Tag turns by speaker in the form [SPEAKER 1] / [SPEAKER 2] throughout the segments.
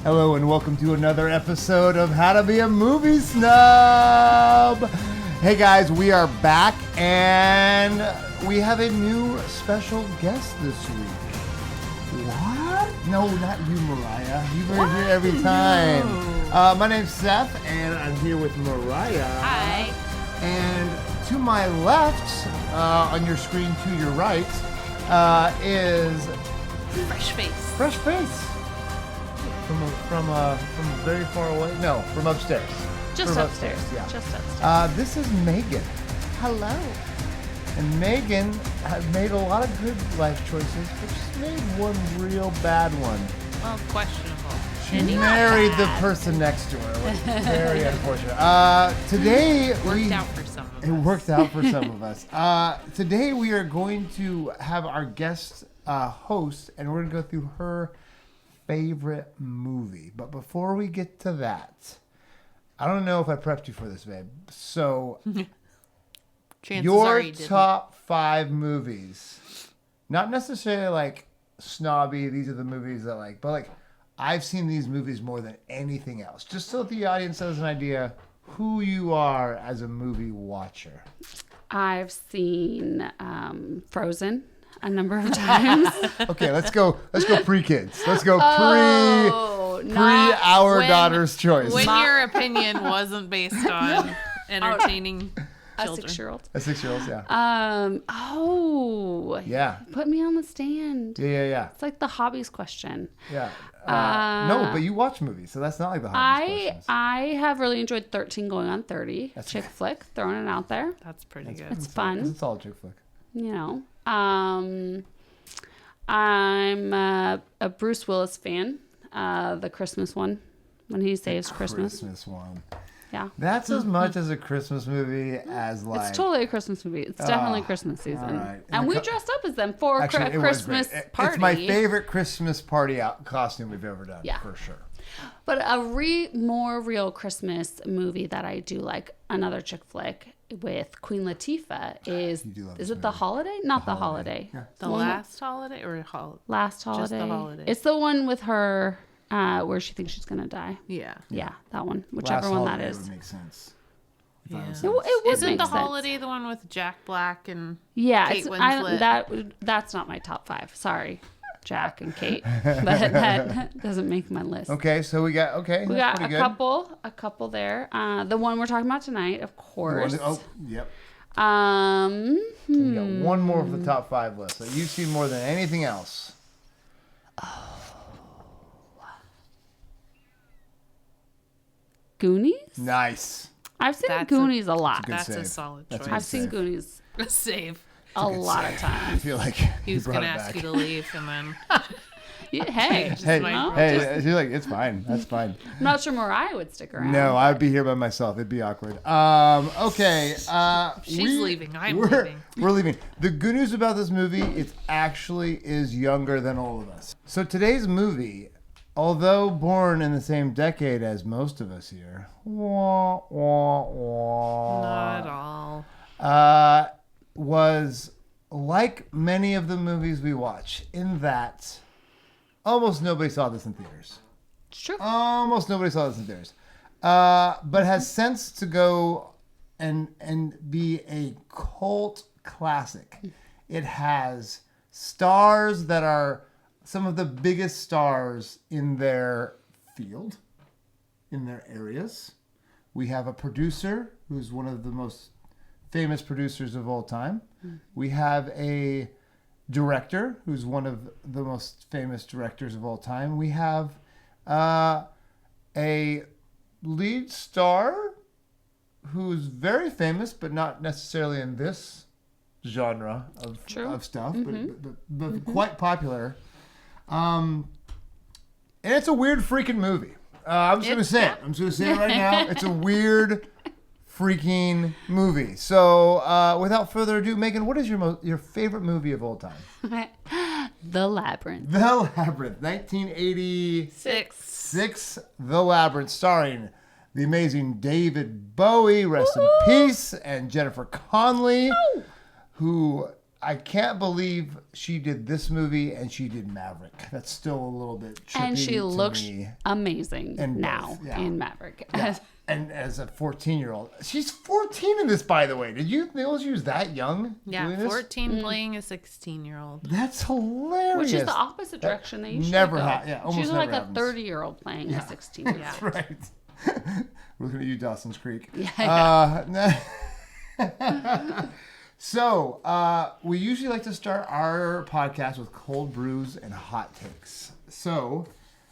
[SPEAKER 1] Hello and welcome to another episode of How to Be a Movie Snob. Hey guys, we are back and we have a new special guest this week. What? No, not you, Mariah. You've been here every time. No. My name's Seth and I'm here with Mariah.
[SPEAKER 2] Hi.
[SPEAKER 1] And to my left, on your screen to your right, is...
[SPEAKER 2] Fresh face.
[SPEAKER 1] Fresh face. From very far away? No, from upstairs.
[SPEAKER 2] Just
[SPEAKER 1] from
[SPEAKER 2] upstairs.
[SPEAKER 1] Yeah.
[SPEAKER 2] Just upstairs.
[SPEAKER 1] This is Megan.
[SPEAKER 2] Hello.
[SPEAKER 1] And Megan has made a lot of good life choices, but she's made one real bad one.
[SPEAKER 2] Well, questionable.
[SPEAKER 1] She married the person next to her, which is very unfortunate. Today
[SPEAKER 2] Worked out for some of us.
[SPEAKER 1] It worked out for some of us. Today we are going to have our guest host, and we're going to go through her favorite movie. But before we get to that, I don't know if I prepped you for this, babe. So, your top 5 movies, not necessarily like snobby, these are the movies that like, but like, I've seen these movies more than anything else. Just so the audience has an idea who you are as a movie watcher.
[SPEAKER 3] I've seen Frozen a number of times.
[SPEAKER 1] Okay, let's go pre-kids. Let's go pre our daughter's choice.
[SPEAKER 2] When your opinion wasn't based on entertaining children.
[SPEAKER 3] A 6-year-old,
[SPEAKER 1] yeah. Yeah.
[SPEAKER 3] Put me on the stand.
[SPEAKER 1] Yeah.
[SPEAKER 3] It's like the hobbies question.
[SPEAKER 1] Yeah. No, but you watch movies, so that's not like the hobbies questions.
[SPEAKER 3] I have really enjoyed 13 Going on 30. That's chick flick, throwing it out there.
[SPEAKER 2] That's pretty good.
[SPEAKER 3] It's fun.
[SPEAKER 1] It's a solid chick flick.
[SPEAKER 3] You know. I'm a Bruce Willis fan. The Christmas one, when he saves Christmas.
[SPEAKER 1] Christmas one.
[SPEAKER 3] Yeah.
[SPEAKER 1] That's as much as a Christmas movie as like...
[SPEAKER 3] It's totally a Christmas movie. It's definitely Christmas season.
[SPEAKER 1] Right.
[SPEAKER 3] And we dressed up as them for a Christmas party.
[SPEAKER 1] It's my favorite Christmas party costume we've ever done, for sure.
[SPEAKER 3] But a more real Christmas movie that I do like, another chick flick with Queen Latifah is it The Holiday? Not The Holiday.
[SPEAKER 1] Yeah.
[SPEAKER 2] The Last Holiday or
[SPEAKER 3] Last Holiday?
[SPEAKER 2] Just The Holiday.
[SPEAKER 3] It's the one with her where she thinks she's going to die.
[SPEAKER 2] Yeah.
[SPEAKER 3] Yeah, that one. Whichever one that is.
[SPEAKER 1] Would make sense.
[SPEAKER 3] Yeah. It would
[SPEAKER 2] Isn't
[SPEAKER 3] make
[SPEAKER 2] The
[SPEAKER 3] sense.
[SPEAKER 2] Holiday the one with Jack Black and
[SPEAKER 3] Kate
[SPEAKER 2] Winslet?
[SPEAKER 3] That's not my top 5. Sorry, Jack and Kate. But that doesn't make my list.
[SPEAKER 1] Okay, so we got
[SPEAKER 3] a couple there. The one we're talking about tonight, of course.
[SPEAKER 1] Yep.
[SPEAKER 3] We
[SPEAKER 1] got one more of the top 5 list that you've seen more than anything else.
[SPEAKER 3] Goonies?
[SPEAKER 1] Nice.
[SPEAKER 3] I've seen Goonies a lot.
[SPEAKER 2] That's a solid choice.
[SPEAKER 3] I've seen Goonies
[SPEAKER 2] a save.
[SPEAKER 3] a lot of
[SPEAKER 1] I
[SPEAKER 3] times.
[SPEAKER 1] feel like
[SPEAKER 2] he was going to ask you to leave and then...
[SPEAKER 3] Hey,
[SPEAKER 1] she's like, it's fine. That's fine.
[SPEAKER 3] I'm not sure Mariah would stick around.
[SPEAKER 1] No, I'd be here by myself. It'd be awkward. Okay.
[SPEAKER 2] She's leaving. We're
[SPEAKER 1] leaving. The good news about this movie, it actually is younger than all of us. So today's movie, although born in the same decade as most of us here,
[SPEAKER 2] not at all,
[SPEAKER 1] was like many of the movies we watch in that almost nobody saw this in theaters.
[SPEAKER 3] It's true.
[SPEAKER 1] Almost nobody saw this in theaters. But has sense to go and be a cult classic. It has stars that are some of the biggest stars in their field, in their areas. We have a producer who's one of the most famous producers of all time. We have a director who's one of the most famous directors of all time. We have a lead star who's very famous, but not necessarily in this genre of stuff, but quite popular. And it's a weird freaking movie. I'm just going to say it. I'm just going to say it right now. It's a weird freaking movie. So, without further ado, Megan, what is your favorite movie of all time?
[SPEAKER 3] The Labyrinth.
[SPEAKER 1] The Labyrinth, 1986. The Labyrinth, starring the amazing David Bowie, rest in peace, and Jennifer Connelly, who I can't believe she did this movie and she did Maverick. That's still a little bit trippy
[SPEAKER 3] And she
[SPEAKER 1] to
[SPEAKER 3] looks
[SPEAKER 1] me.
[SPEAKER 3] amazing now in Maverick.
[SPEAKER 1] Yeah. And as a 14-year-old, she's 14 in this, by the way. Did you know she was that young?
[SPEAKER 2] Yeah,
[SPEAKER 1] doing this?
[SPEAKER 2] 14 playing a 16-year-old.
[SPEAKER 1] That's hilarious.
[SPEAKER 3] Which is the opposite direction they usually
[SPEAKER 1] never
[SPEAKER 3] go.
[SPEAKER 1] almost
[SPEAKER 3] She's
[SPEAKER 1] never
[SPEAKER 3] like
[SPEAKER 1] happens.
[SPEAKER 3] a 30-year-old playing a 16-year-old.
[SPEAKER 1] That's right. We're looking at you, Dawson's Creek.
[SPEAKER 3] Yeah.
[SPEAKER 1] So, we usually like to start our podcast with cold brews and hot takes. So,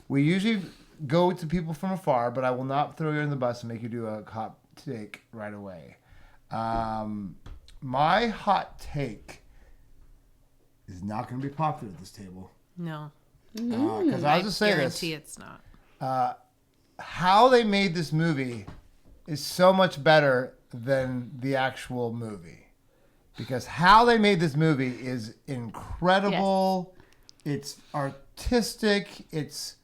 [SPEAKER 1] we usually go to people from afar, but I will not throw you in the bus and make you do a hot take right away. My hot take is not going to be popular at this table.
[SPEAKER 2] No.
[SPEAKER 1] Because I'll just say this.
[SPEAKER 2] Guarantee it's not.
[SPEAKER 1] How they made this movie is so much better than the actual movie. Because how they made this movie is incredible. Yes. It's artistic. It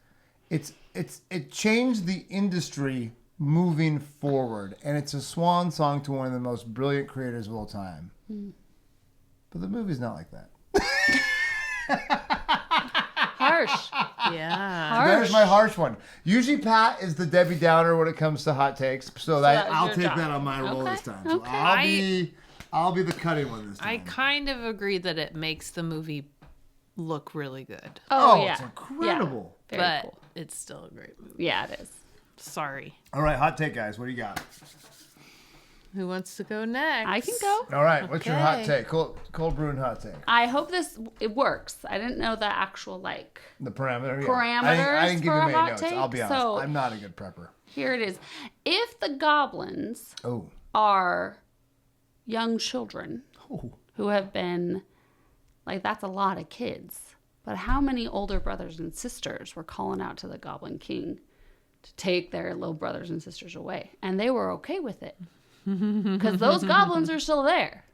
[SPEAKER 1] changed the industry moving forward. And it's a swan song to one of the most brilliant creators of all time. But the movie's not like that.
[SPEAKER 3] Harsh.
[SPEAKER 2] Yeah.
[SPEAKER 1] There's my harsh one. Usually Pat is the Debbie Downer when it comes to hot takes. So I'll take that on my roll this time. So I'll be the cutting one this time.
[SPEAKER 2] I kind of agree that it makes the movie look really good.
[SPEAKER 3] Oh, yeah.
[SPEAKER 1] It's incredible.
[SPEAKER 3] Yeah. Very cool.
[SPEAKER 2] It's still a great movie.
[SPEAKER 3] Yeah, it is.
[SPEAKER 2] Sorry.
[SPEAKER 1] All right, hot take, guys. What do you got?
[SPEAKER 2] Who wants to go next?
[SPEAKER 3] I can go.
[SPEAKER 1] All right, what's your hot
[SPEAKER 2] Okay.
[SPEAKER 1] take? Cold brew and hot take.
[SPEAKER 3] I hope it works. I didn't know the actual
[SPEAKER 1] The parameter. Yeah.
[SPEAKER 3] Parameters
[SPEAKER 1] I didn't give
[SPEAKER 3] for
[SPEAKER 1] you
[SPEAKER 3] a
[SPEAKER 1] many
[SPEAKER 3] hot
[SPEAKER 1] notes.
[SPEAKER 3] take,
[SPEAKER 1] I'll be honest.
[SPEAKER 3] so-
[SPEAKER 1] I'm not a good prepper.
[SPEAKER 3] Here it is. If the goblins
[SPEAKER 1] Oh.
[SPEAKER 3] are young children
[SPEAKER 1] Oh.
[SPEAKER 3] who have been, like, that's a lot of kids. But how many older brothers and sisters were calling out to the Goblin King to take their little brothers and sisters away? And they were okay with it. Because those goblins are still there.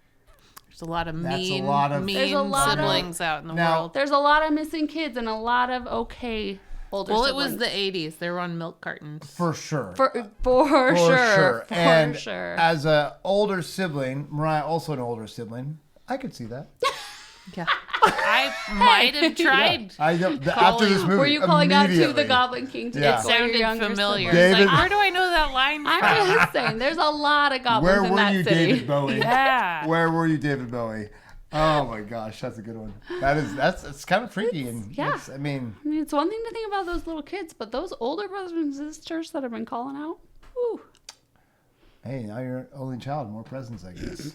[SPEAKER 2] There's a lot of
[SPEAKER 1] That's a
[SPEAKER 2] mean,
[SPEAKER 1] lot of-
[SPEAKER 2] mean
[SPEAKER 3] There's a lot of-
[SPEAKER 2] siblings out in the
[SPEAKER 1] Now-
[SPEAKER 2] world.
[SPEAKER 3] There's a lot of missing kids and a lot of okay older
[SPEAKER 2] Well,
[SPEAKER 3] siblings.
[SPEAKER 2] it was the 80s. They were on milk cartons.
[SPEAKER 1] For sure.
[SPEAKER 3] For sure.
[SPEAKER 1] And
[SPEAKER 3] For sure.
[SPEAKER 1] as an older sibling, Mariah also an older sibling, I could see that.
[SPEAKER 2] Yeah. I might have tried.
[SPEAKER 1] After this movie,
[SPEAKER 3] Were you calling out to the
[SPEAKER 1] immediately.
[SPEAKER 3] Goblin King to
[SPEAKER 1] Yeah.
[SPEAKER 3] get your
[SPEAKER 2] Sounded
[SPEAKER 3] younger
[SPEAKER 2] familiar.
[SPEAKER 3] sibling?
[SPEAKER 2] It's
[SPEAKER 1] David-
[SPEAKER 2] like, where do I know that line from?
[SPEAKER 3] I'm just saying, there's a lot of goblins
[SPEAKER 1] Where
[SPEAKER 3] in
[SPEAKER 1] were
[SPEAKER 3] that
[SPEAKER 1] you,
[SPEAKER 3] city.
[SPEAKER 1] David Bowie?
[SPEAKER 2] Yeah.
[SPEAKER 1] Where were you, David Bowie? Oh my gosh, that's a good one. That's kind of freaky and
[SPEAKER 3] yeah.
[SPEAKER 1] I mean,
[SPEAKER 3] I mean, it's one thing to think about those little kids, but those older brothers and sisters that have been calling out, whew.
[SPEAKER 1] hey, now you're an only child, more presents, I guess.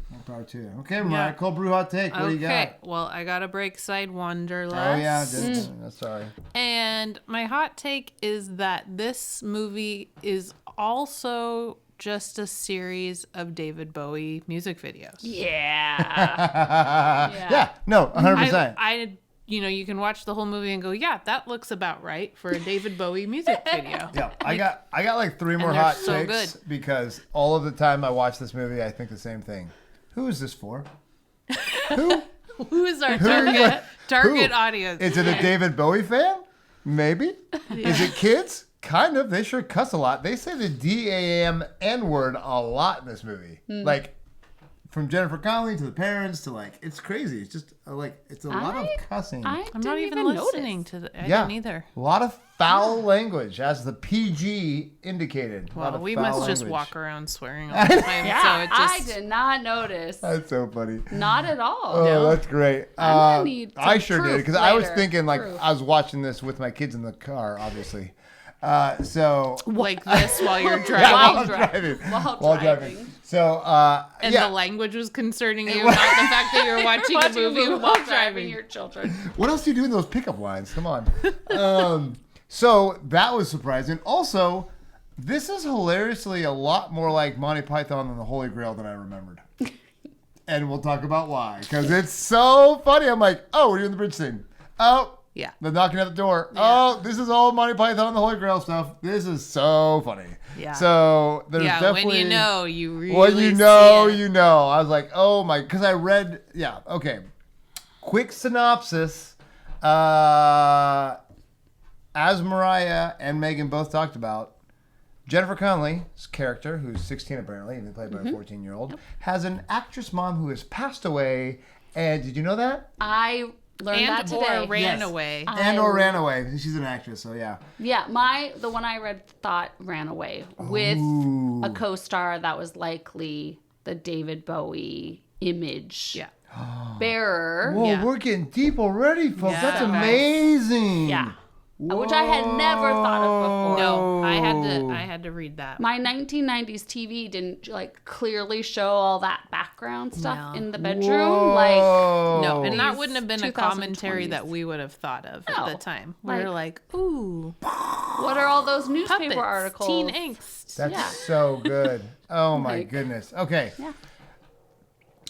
[SPEAKER 1] More power to you. Okay, Mariah, cold brew hot take. What do you got?
[SPEAKER 2] Okay. Well, I got to break side Wanderlust.
[SPEAKER 1] Oh yeah, sorry.
[SPEAKER 2] And my hot take is that this movie is also just a series of David Bowie music videos.
[SPEAKER 3] Yeah.
[SPEAKER 1] Yeah, no, 100%.
[SPEAKER 2] You can watch the whole movie and go, yeah, that looks about right for a David Bowie music video.
[SPEAKER 1] Yeah, I got like 3 more
[SPEAKER 2] they're
[SPEAKER 1] hot
[SPEAKER 2] so
[SPEAKER 1] takes
[SPEAKER 2] good.
[SPEAKER 1] because all of the time I watch this movie, I think the same thing. Who is this for? Who?
[SPEAKER 2] Who is our
[SPEAKER 1] Who?
[SPEAKER 2] target audience?
[SPEAKER 1] Is it a David Bowie fan? Maybe. Is it kids? Kind of. They sure cuss a lot. They say the D-A-M N-word a lot in this movie. Like, from Jennifer Connelly to the parents to, like, it's crazy. It's just, it's a lot of cussing.
[SPEAKER 2] I'm not even listening to the. I didn't either.
[SPEAKER 1] A lot of foul language, as the PG indicated. A lot
[SPEAKER 2] Well,
[SPEAKER 1] of
[SPEAKER 2] we
[SPEAKER 1] foul
[SPEAKER 2] must just
[SPEAKER 1] language.
[SPEAKER 2] walk around swearing all the time.
[SPEAKER 3] Yeah,
[SPEAKER 2] so it just,
[SPEAKER 3] I did not notice.
[SPEAKER 1] That's so funny.
[SPEAKER 3] Not at all.
[SPEAKER 1] Oh, that's great.
[SPEAKER 3] I'm gonna need some
[SPEAKER 1] I sure did
[SPEAKER 3] proof
[SPEAKER 1] because I was
[SPEAKER 3] later.
[SPEAKER 1] thinking like
[SPEAKER 3] Proof.
[SPEAKER 1] I was watching this with my kids in the car, obviously. So
[SPEAKER 2] like this while you're
[SPEAKER 1] yeah,
[SPEAKER 2] driving.
[SPEAKER 1] while driving. So
[SPEAKER 2] And
[SPEAKER 1] yeah.
[SPEAKER 2] the language was concerning you, not the fact that you're watching a movie while driving.
[SPEAKER 3] your children.
[SPEAKER 1] What else do you do in those pickup lines? Come on. So that was surprising. Also, this is hilariously a lot more like Monty Python and the Holy Grail than I remembered. And we'll talk about why. Because it's so funny. I'm like, oh, we're doing the bridge scene. Oh,
[SPEAKER 2] Yeah.
[SPEAKER 1] they're knocking at the door. Oh, this is all Monty Python and the Holy Grail stuff. This is so funny.
[SPEAKER 2] Yeah.
[SPEAKER 1] So there's
[SPEAKER 2] Yeah,
[SPEAKER 1] definitely...
[SPEAKER 2] when you know, you really
[SPEAKER 1] When you know,
[SPEAKER 2] see it.
[SPEAKER 1] you know. I was like, oh my... Because I read... Yeah, okay. Quick synopsis. As Mariah and Megan both talked about, Jennifer Connelly's character, who's 16 apparently, and played by a 14-year-old, has an actress mom who has passed away. And did you know that?
[SPEAKER 3] I learned that today.
[SPEAKER 2] Or ran
[SPEAKER 1] Yes.
[SPEAKER 2] away.
[SPEAKER 1] Or ran away. She's an actress, so yeah.
[SPEAKER 3] Yeah, the one I read thought ran away with a co-star that was likely the David Bowie image
[SPEAKER 2] Yeah.
[SPEAKER 3] bearer.
[SPEAKER 1] Whoa,
[SPEAKER 2] Yeah.
[SPEAKER 1] we're getting deep already, folks.
[SPEAKER 2] Yeah.
[SPEAKER 1] That's amazing.
[SPEAKER 3] Yeah. Which I had never thought of before.
[SPEAKER 2] No, I had to read that.
[SPEAKER 3] My 1990s TV didn't like clearly show all that background stuff
[SPEAKER 2] No.
[SPEAKER 3] in the bedroom. Like,
[SPEAKER 2] No, and that
[SPEAKER 3] These
[SPEAKER 2] wouldn't have been a
[SPEAKER 3] 2020s.
[SPEAKER 2] commentary that we would have thought of
[SPEAKER 3] No.
[SPEAKER 2] at the time. We
[SPEAKER 3] Like-
[SPEAKER 2] were like, ooh,
[SPEAKER 3] what are all those newspaper
[SPEAKER 2] puppets,
[SPEAKER 3] articles?
[SPEAKER 2] teen angst.
[SPEAKER 1] That's
[SPEAKER 3] Yeah.
[SPEAKER 1] so good. Oh my
[SPEAKER 3] Like-
[SPEAKER 1] goodness. Okay.
[SPEAKER 3] Yeah.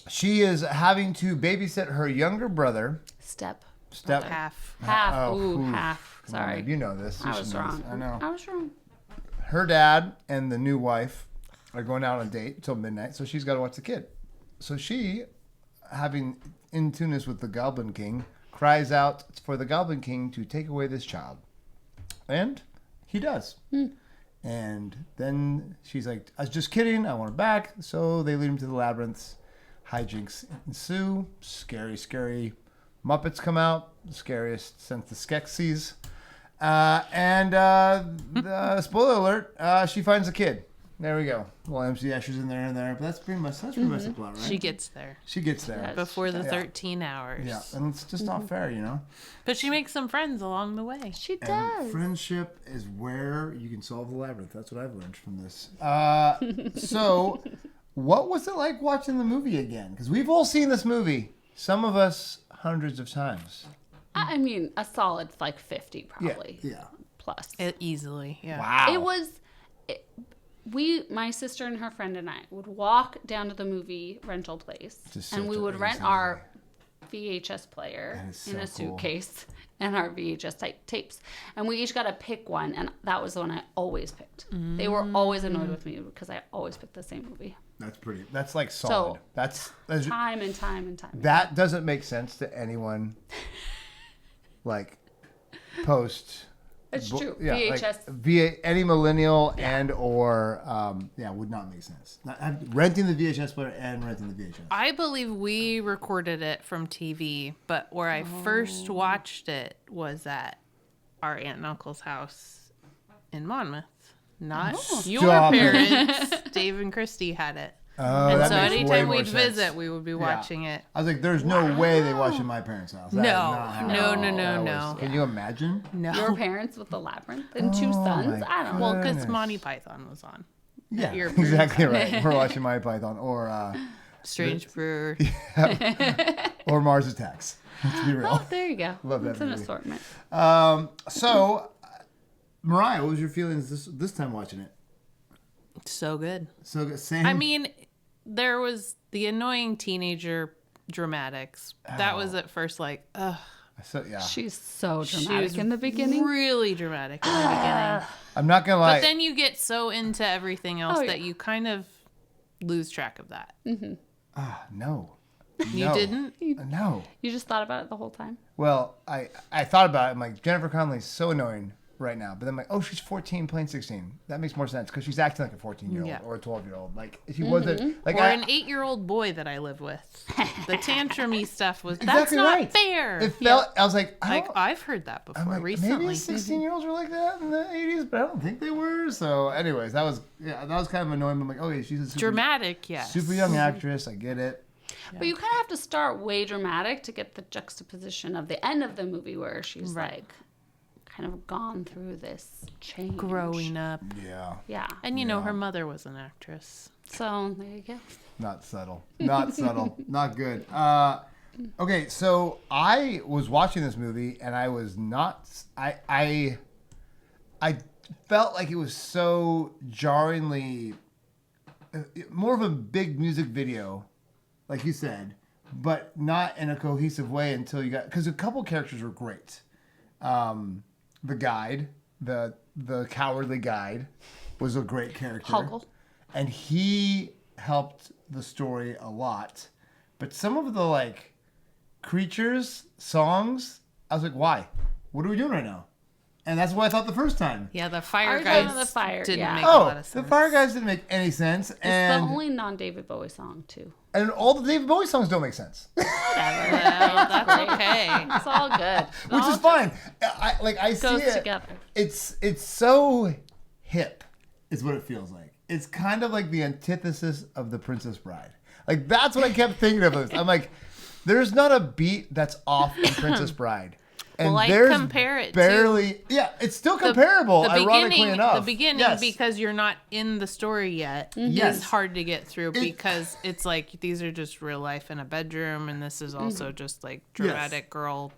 [SPEAKER 1] She is having to babysit her younger brother.
[SPEAKER 3] Step.
[SPEAKER 2] Half.
[SPEAKER 3] Half.
[SPEAKER 1] Oh,
[SPEAKER 3] Ooh,
[SPEAKER 1] oof.
[SPEAKER 3] half.
[SPEAKER 1] Come on,
[SPEAKER 3] Sorry.
[SPEAKER 1] babe, you know this. You
[SPEAKER 3] I
[SPEAKER 1] should
[SPEAKER 3] was
[SPEAKER 1] know this.
[SPEAKER 3] wrong.
[SPEAKER 1] I know.
[SPEAKER 3] I was wrong.
[SPEAKER 1] Her dad and the new wife are going out on a date till midnight, so she's got to watch the kid. So she, having in tuneness with the Goblin King, cries out for the Goblin King to take away this child. And he does. And then she's like, I was just kidding. I want her back. So they lead him to the Labyrinth. Hijinks ensue. Scary, scary Muppets come out. The scariest since the Skeksis. The spoiler alert, she finds the kid. There we go. Well, MC Escher's in there, but that's pretty much the plot, right?
[SPEAKER 2] She gets there
[SPEAKER 1] She gets there.
[SPEAKER 3] Yes.
[SPEAKER 2] before the
[SPEAKER 1] Yeah.
[SPEAKER 2] 13 hours.
[SPEAKER 1] Yeah, and it's just not fair, you know?
[SPEAKER 2] But she makes some friends along the way.
[SPEAKER 3] She
[SPEAKER 1] And
[SPEAKER 3] does.
[SPEAKER 1] friendship is where you can solve the labyrinth. That's what I've learned from this. So, what was it like watching the movie again? Because we've all seen this movie, some of us hundreds of times.
[SPEAKER 3] I mean, a solid like 50 probably.
[SPEAKER 1] Yeah.
[SPEAKER 3] Plus.
[SPEAKER 2] Easily, yeah.
[SPEAKER 1] Wow.
[SPEAKER 3] It was. My sister and her friend and I would walk down to the movie rental place,
[SPEAKER 1] Just
[SPEAKER 3] and
[SPEAKER 1] such
[SPEAKER 3] we
[SPEAKER 1] a-
[SPEAKER 3] would
[SPEAKER 1] it
[SPEAKER 3] rent
[SPEAKER 1] is
[SPEAKER 3] our VHS player
[SPEAKER 1] That is
[SPEAKER 3] in a
[SPEAKER 1] so cool.
[SPEAKER 3] suitcase and our VHS type tapes, and we each got to pick one, and that was the one I always picked. They were always annoyed with me because I always picked the same movie,
[SPEAKER 1] That's like solid.
[SPEAKER 3] So-
[SPEAKER 1] that's
[SPEAKER 3] time and time and time.
[SPEAKER 1] that doesn't make sense to anyone. Like, post.
[SPEAKER 3] It's true.
[SPEAKER 1] Yeah,
[SPEAKER 3] VHS.
[SPEAKER 1] like via any millennial and or would not make sense. Renting the VHS player and renting the VHS.
[SPEAKER 2] I believe we recorded it from TV, but where I first watched it was at our aunt and uncle's house in Monmouth. Not your
[SPEAKER 1] Stop it.
[SPEAKER 2] parents. Dave and Christy had it.
[SPEAKER 1] Oh,
[SPEAKER 2] And
[SPEAKER 1] that
[SPEAKER 2] so
[SPEAKER 1] makes way
[SPEAKER 2] anytime
[SPEAKER 1] more
[SPEAKER 2] we'd
[SPEAKER 1] sense.
[SPEAKER 2] visit, we would be watching it.
[SPEAKER 1] I was like, "There's no way they watch in my parents' house." That is
[SPEAKER 2] No.
[SPEAKER 1] not how
[SPEAKER 2] No,
[SPEAKER 1] that
[SPEAKER 2] no,
[SPEAKER 1] was.
[SPEAKER 2] no.
[SPEAKER 1] Can you imagine?
[SPEAKER 2] No.
[SPEAKER 3] Your parents with the labyrinth and two sons.
[SPEAKER 1] my
[SPEAKER 3] I don't know.
[SPEAKER 2] Well, because
[SPEAKER 1] Goodness.
[SPEAKER 2] Monty Python was on.
[SPEAKER 1] Yeah,
[SPEAKER 2] Your parents'
[SPEAKER 1] exactly right. We're watching My Python or
[SPEAKER 2] Strange Brewer.
[SPEAKER 1] Mars Attacks. Let's be real.
[SPEAKER 3] Oh, there you go.
[SPEAKER 1] Love that
[SPEAKER 3] It's an
[SPEAKER 1] movie.
[SPEAKER 3] assortment.
[SPEAKER 1] So, Mariah, what was your feelings this time watching it?
[SPEAKER 2] So good.
[SPEAKER 1] So same.
[SPEAKER 2] I mean, there was the annoying teenager dramatics. That was at first like, ugh.
[SPEAKER 1] so, yeah.
[SPEAKER 3] She's so
[SPEAKER 2] She
[SPEAKER 3] dramatic
[SPEAKER 2] was
[SPEAKER 3] in the beginning.
[SPEAKER 2] really dramatic in the beginning.
[SPEAKER 1] I'm not gonna lie.
[SPEAKER 2] But then you get so into everything else
[SPEAKER 3] Oh, yeah.
[SPEAKER 2] that you kind of lose track of that.
[SPEAKER 1] No.
[SPEAKER 2] You
[SPEAKER 1] No.
[SPEAKER 2] didn't?
[SPEAKER 1] No.
[SPEAKER 3] You just thought about it the whole time.
[SPEAKER 1] Well, I thought about it. I'm like, Jennifer Connelly's so annoying right now. But then I'm like, oh, she's 14 playing 16. That makes more sense because she's acting like a 14-year-old
[SPEAKER 2] Yeah.
[SPEAKER 1] or a 12-year-old. Like, she wasn't. Like,
[SPEAKER 2] Or an 8-year-old boy that I live with. The tantrumy stuff was, that's
[SPEAKER 1] Exactly
[SPEAKER 2] not
[SPEAKER 1] right.
[SPEAKER 2] fair.
[SPEAKER 1] It felt. I was like,
[SPEAKER 2] Like, I've heard that before
[SPEAKER 1] I'm like,
[SPEAKER 2] recently.
[SPEAKER 1] maybe 16-year-olds were like that in the 80s, but I don't think they were. So, anyways, that was kind of annoying. I'm like, okay, she's a super,
[SPEAKER 2] Dramatic, yes.
[SPEAKER 1] super young actress. I get it.
[SPEAKER 3] But you kind of have to start way dramatic to get the juxtaposition of the end of the movie where she's
[SPEAKER 2] Right.
[SPEAKER 3] like kind of gone through this change.
[SPEAKER 2] Growing up.
[SPEAKER 1] Yeah.
[SPEAKER 3] Yeah.
[SPEAKER 2] And you know, her mother was an actress.
[SPEAKER 3] So there you go.
[SPEAKER 1] Not subtle. Not subtle. Not good. Okay, so I was watching this movie and I was not. I felt like it was so jarringly more of a big music video, like you said, but not in a cohesive way until you got because a couple characters were great. The guide, the cowardly guide, was a great character.
[SPEAKER 3] Huggle.
[SPEAKER 1] And he helped the story a lot. But some of the creatures, songs, I was like, why? What are we doing right now? And that's what I thought the first time.
[SPEAKER 2] Yeah, the fire
[SPEAKER 3] I was
[SPEAKER 2] guys
[SPEAKER 3] talking about the fire,
[SPEAKER 2] didn't
[SPEAKER 3] yeah.
[SPEAKER 2] make a lot of sense.
[SPEAKER 1] The Fire Guys didn't make any sense.
[SPEAKER 3] It's
[SPEAKER 1] And
[SPEAKER 3] the only non-David Bowie song, too.
[SPEAKER 1] and all the David Bowie songs don't make sense.
[SPEAKER 3] Whatever.
[SPEAKER 2] Well, that's okay.
[SPEAKER 3] It's all good.
[SPEAKER 1] Which is fine. I see
[SPEAKER 3] goes
[SPEAKER 1] it.
[SPEAKER 3] together.
[SPEAKER 1] It's so hip, is what it feels like. It's kind of like the antithesis of The Princess Bride. Like, that's what I kept thinking of. I'm like, there's not a beat that's off in Princess Bride. And
[SPEAKER 2] Well, I
[SPEAKER 1] there's
[SPEAKER 2] compare it
[SPEAKER 1] barely, yeah, it's still comparable, ironically enough.
[SPEAKER 2] The beginning,
[SPEAKER 1] Yes.
[SPEAKER 2] because you're not in the story yet,
[SPEAKER 1] Yes.
[SPEAKER 2] is hard to get through because it's like these are just real life in a bedroom, and this is also just like dramatic girl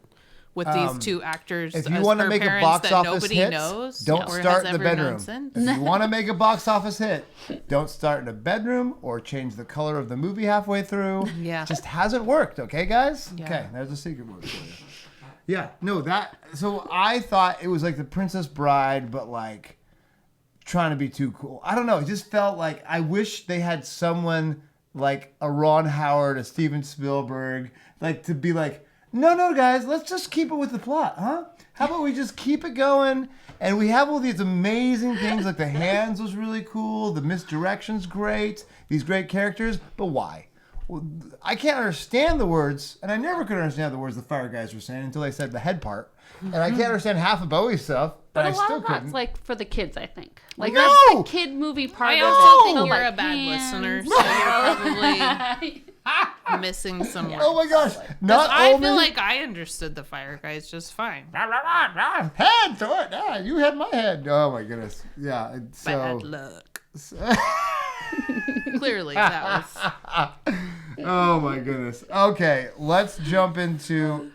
[SPEAKER 2] with these two actors.
[SPEAKER 1] If you
[SPEAKER 2] as
[SPEAKER 1] want to
[SPEAKER 2] her
[SPEAKER 1] make a
[SPEAKER 2] parents
[SPEAKER 1] box
[SPEAKER 2] that
[SPEAKER 1] office
[SPEAKER 2] nobody
[SPEAKER 1] hit,
[SPEAKER 2] knows,
[SPEAKER 1] don't
[SPEAKER 2] or has
[SPEAKER 1] start in the
[SPEAKER 2] ever known
[SPEAKER 1] bedroom.
[SPEAKER 2] since.
[SPEAKER 1] If you want to make a box office hit, don't start in a bedroom or change the color of the movie halfway through.
[SPEAKER 2] Yeah.
[SPEAKER 1] It just hasn't worked, okay, guys?
[SPEAKER 2] Yeah.
[SPEAKER 1] Okay, there's a secret word for you. Yeah, no, so I thought it was like The Princess Bride, but like trying to be too cool. I don't know. It just felt like I wish they had someone like a Ron Howard, a Steven Spielberg, like to be like, no, guys, let's just keep it with the plot, huh? How about we just keep it going? And we have all these amazing things, like the hands was really cool, the misdirection's great, these great characters, but why? Well, I can't understand the words, and I never could understand the words the Fire Guys were saying until they said the head part. And I can't understand half of Bowie's stuff,
[SPEAKER 3] But
[SPEAKER 1] and
[SPEAKER 3] a
[SPEAKER 1] I
[SPEAKER 3] lot
[SPEAKER 1] still
[SPEAKER 3] of that's
[SPEAKER 1] couldn't.
[SPEAKER 3] like for the kids, I think. Like
[SPEAKER 1] No!
[SPEAKER 3] that's the kid movie part
[SPEAKER 2] I
[SPEAKER 3] of
[SPEAKER 2] also
[SPEAKER 3] it.
[SPEAKER 2] think
[SPEAKER 3] The,
[SPEAKER 2] you're
[SPEAKER 3] like,
[SPEAKER 2] a bad
[SPEAKER 3] hands.
[SPEAKER 2] listener, so you're probably missing some words.
[SPEAKER 1] Oh my gosh!
[SPEAKER 2] 'Cause
[SPEAKER 1] Not
[SPEAKER 2] I
[SPEAKER 1] only
[SPEAKER 2] feel like I understood the Fire Guys just fine.
[SPEAKER 1] head to it. Yeah, you had my head. Oh my goodness. Yeah. So
[SPEAKER 2] Bad luck. Clearly, that was.
[SPEAKER 1] oh my goodness. Okay, let's jump into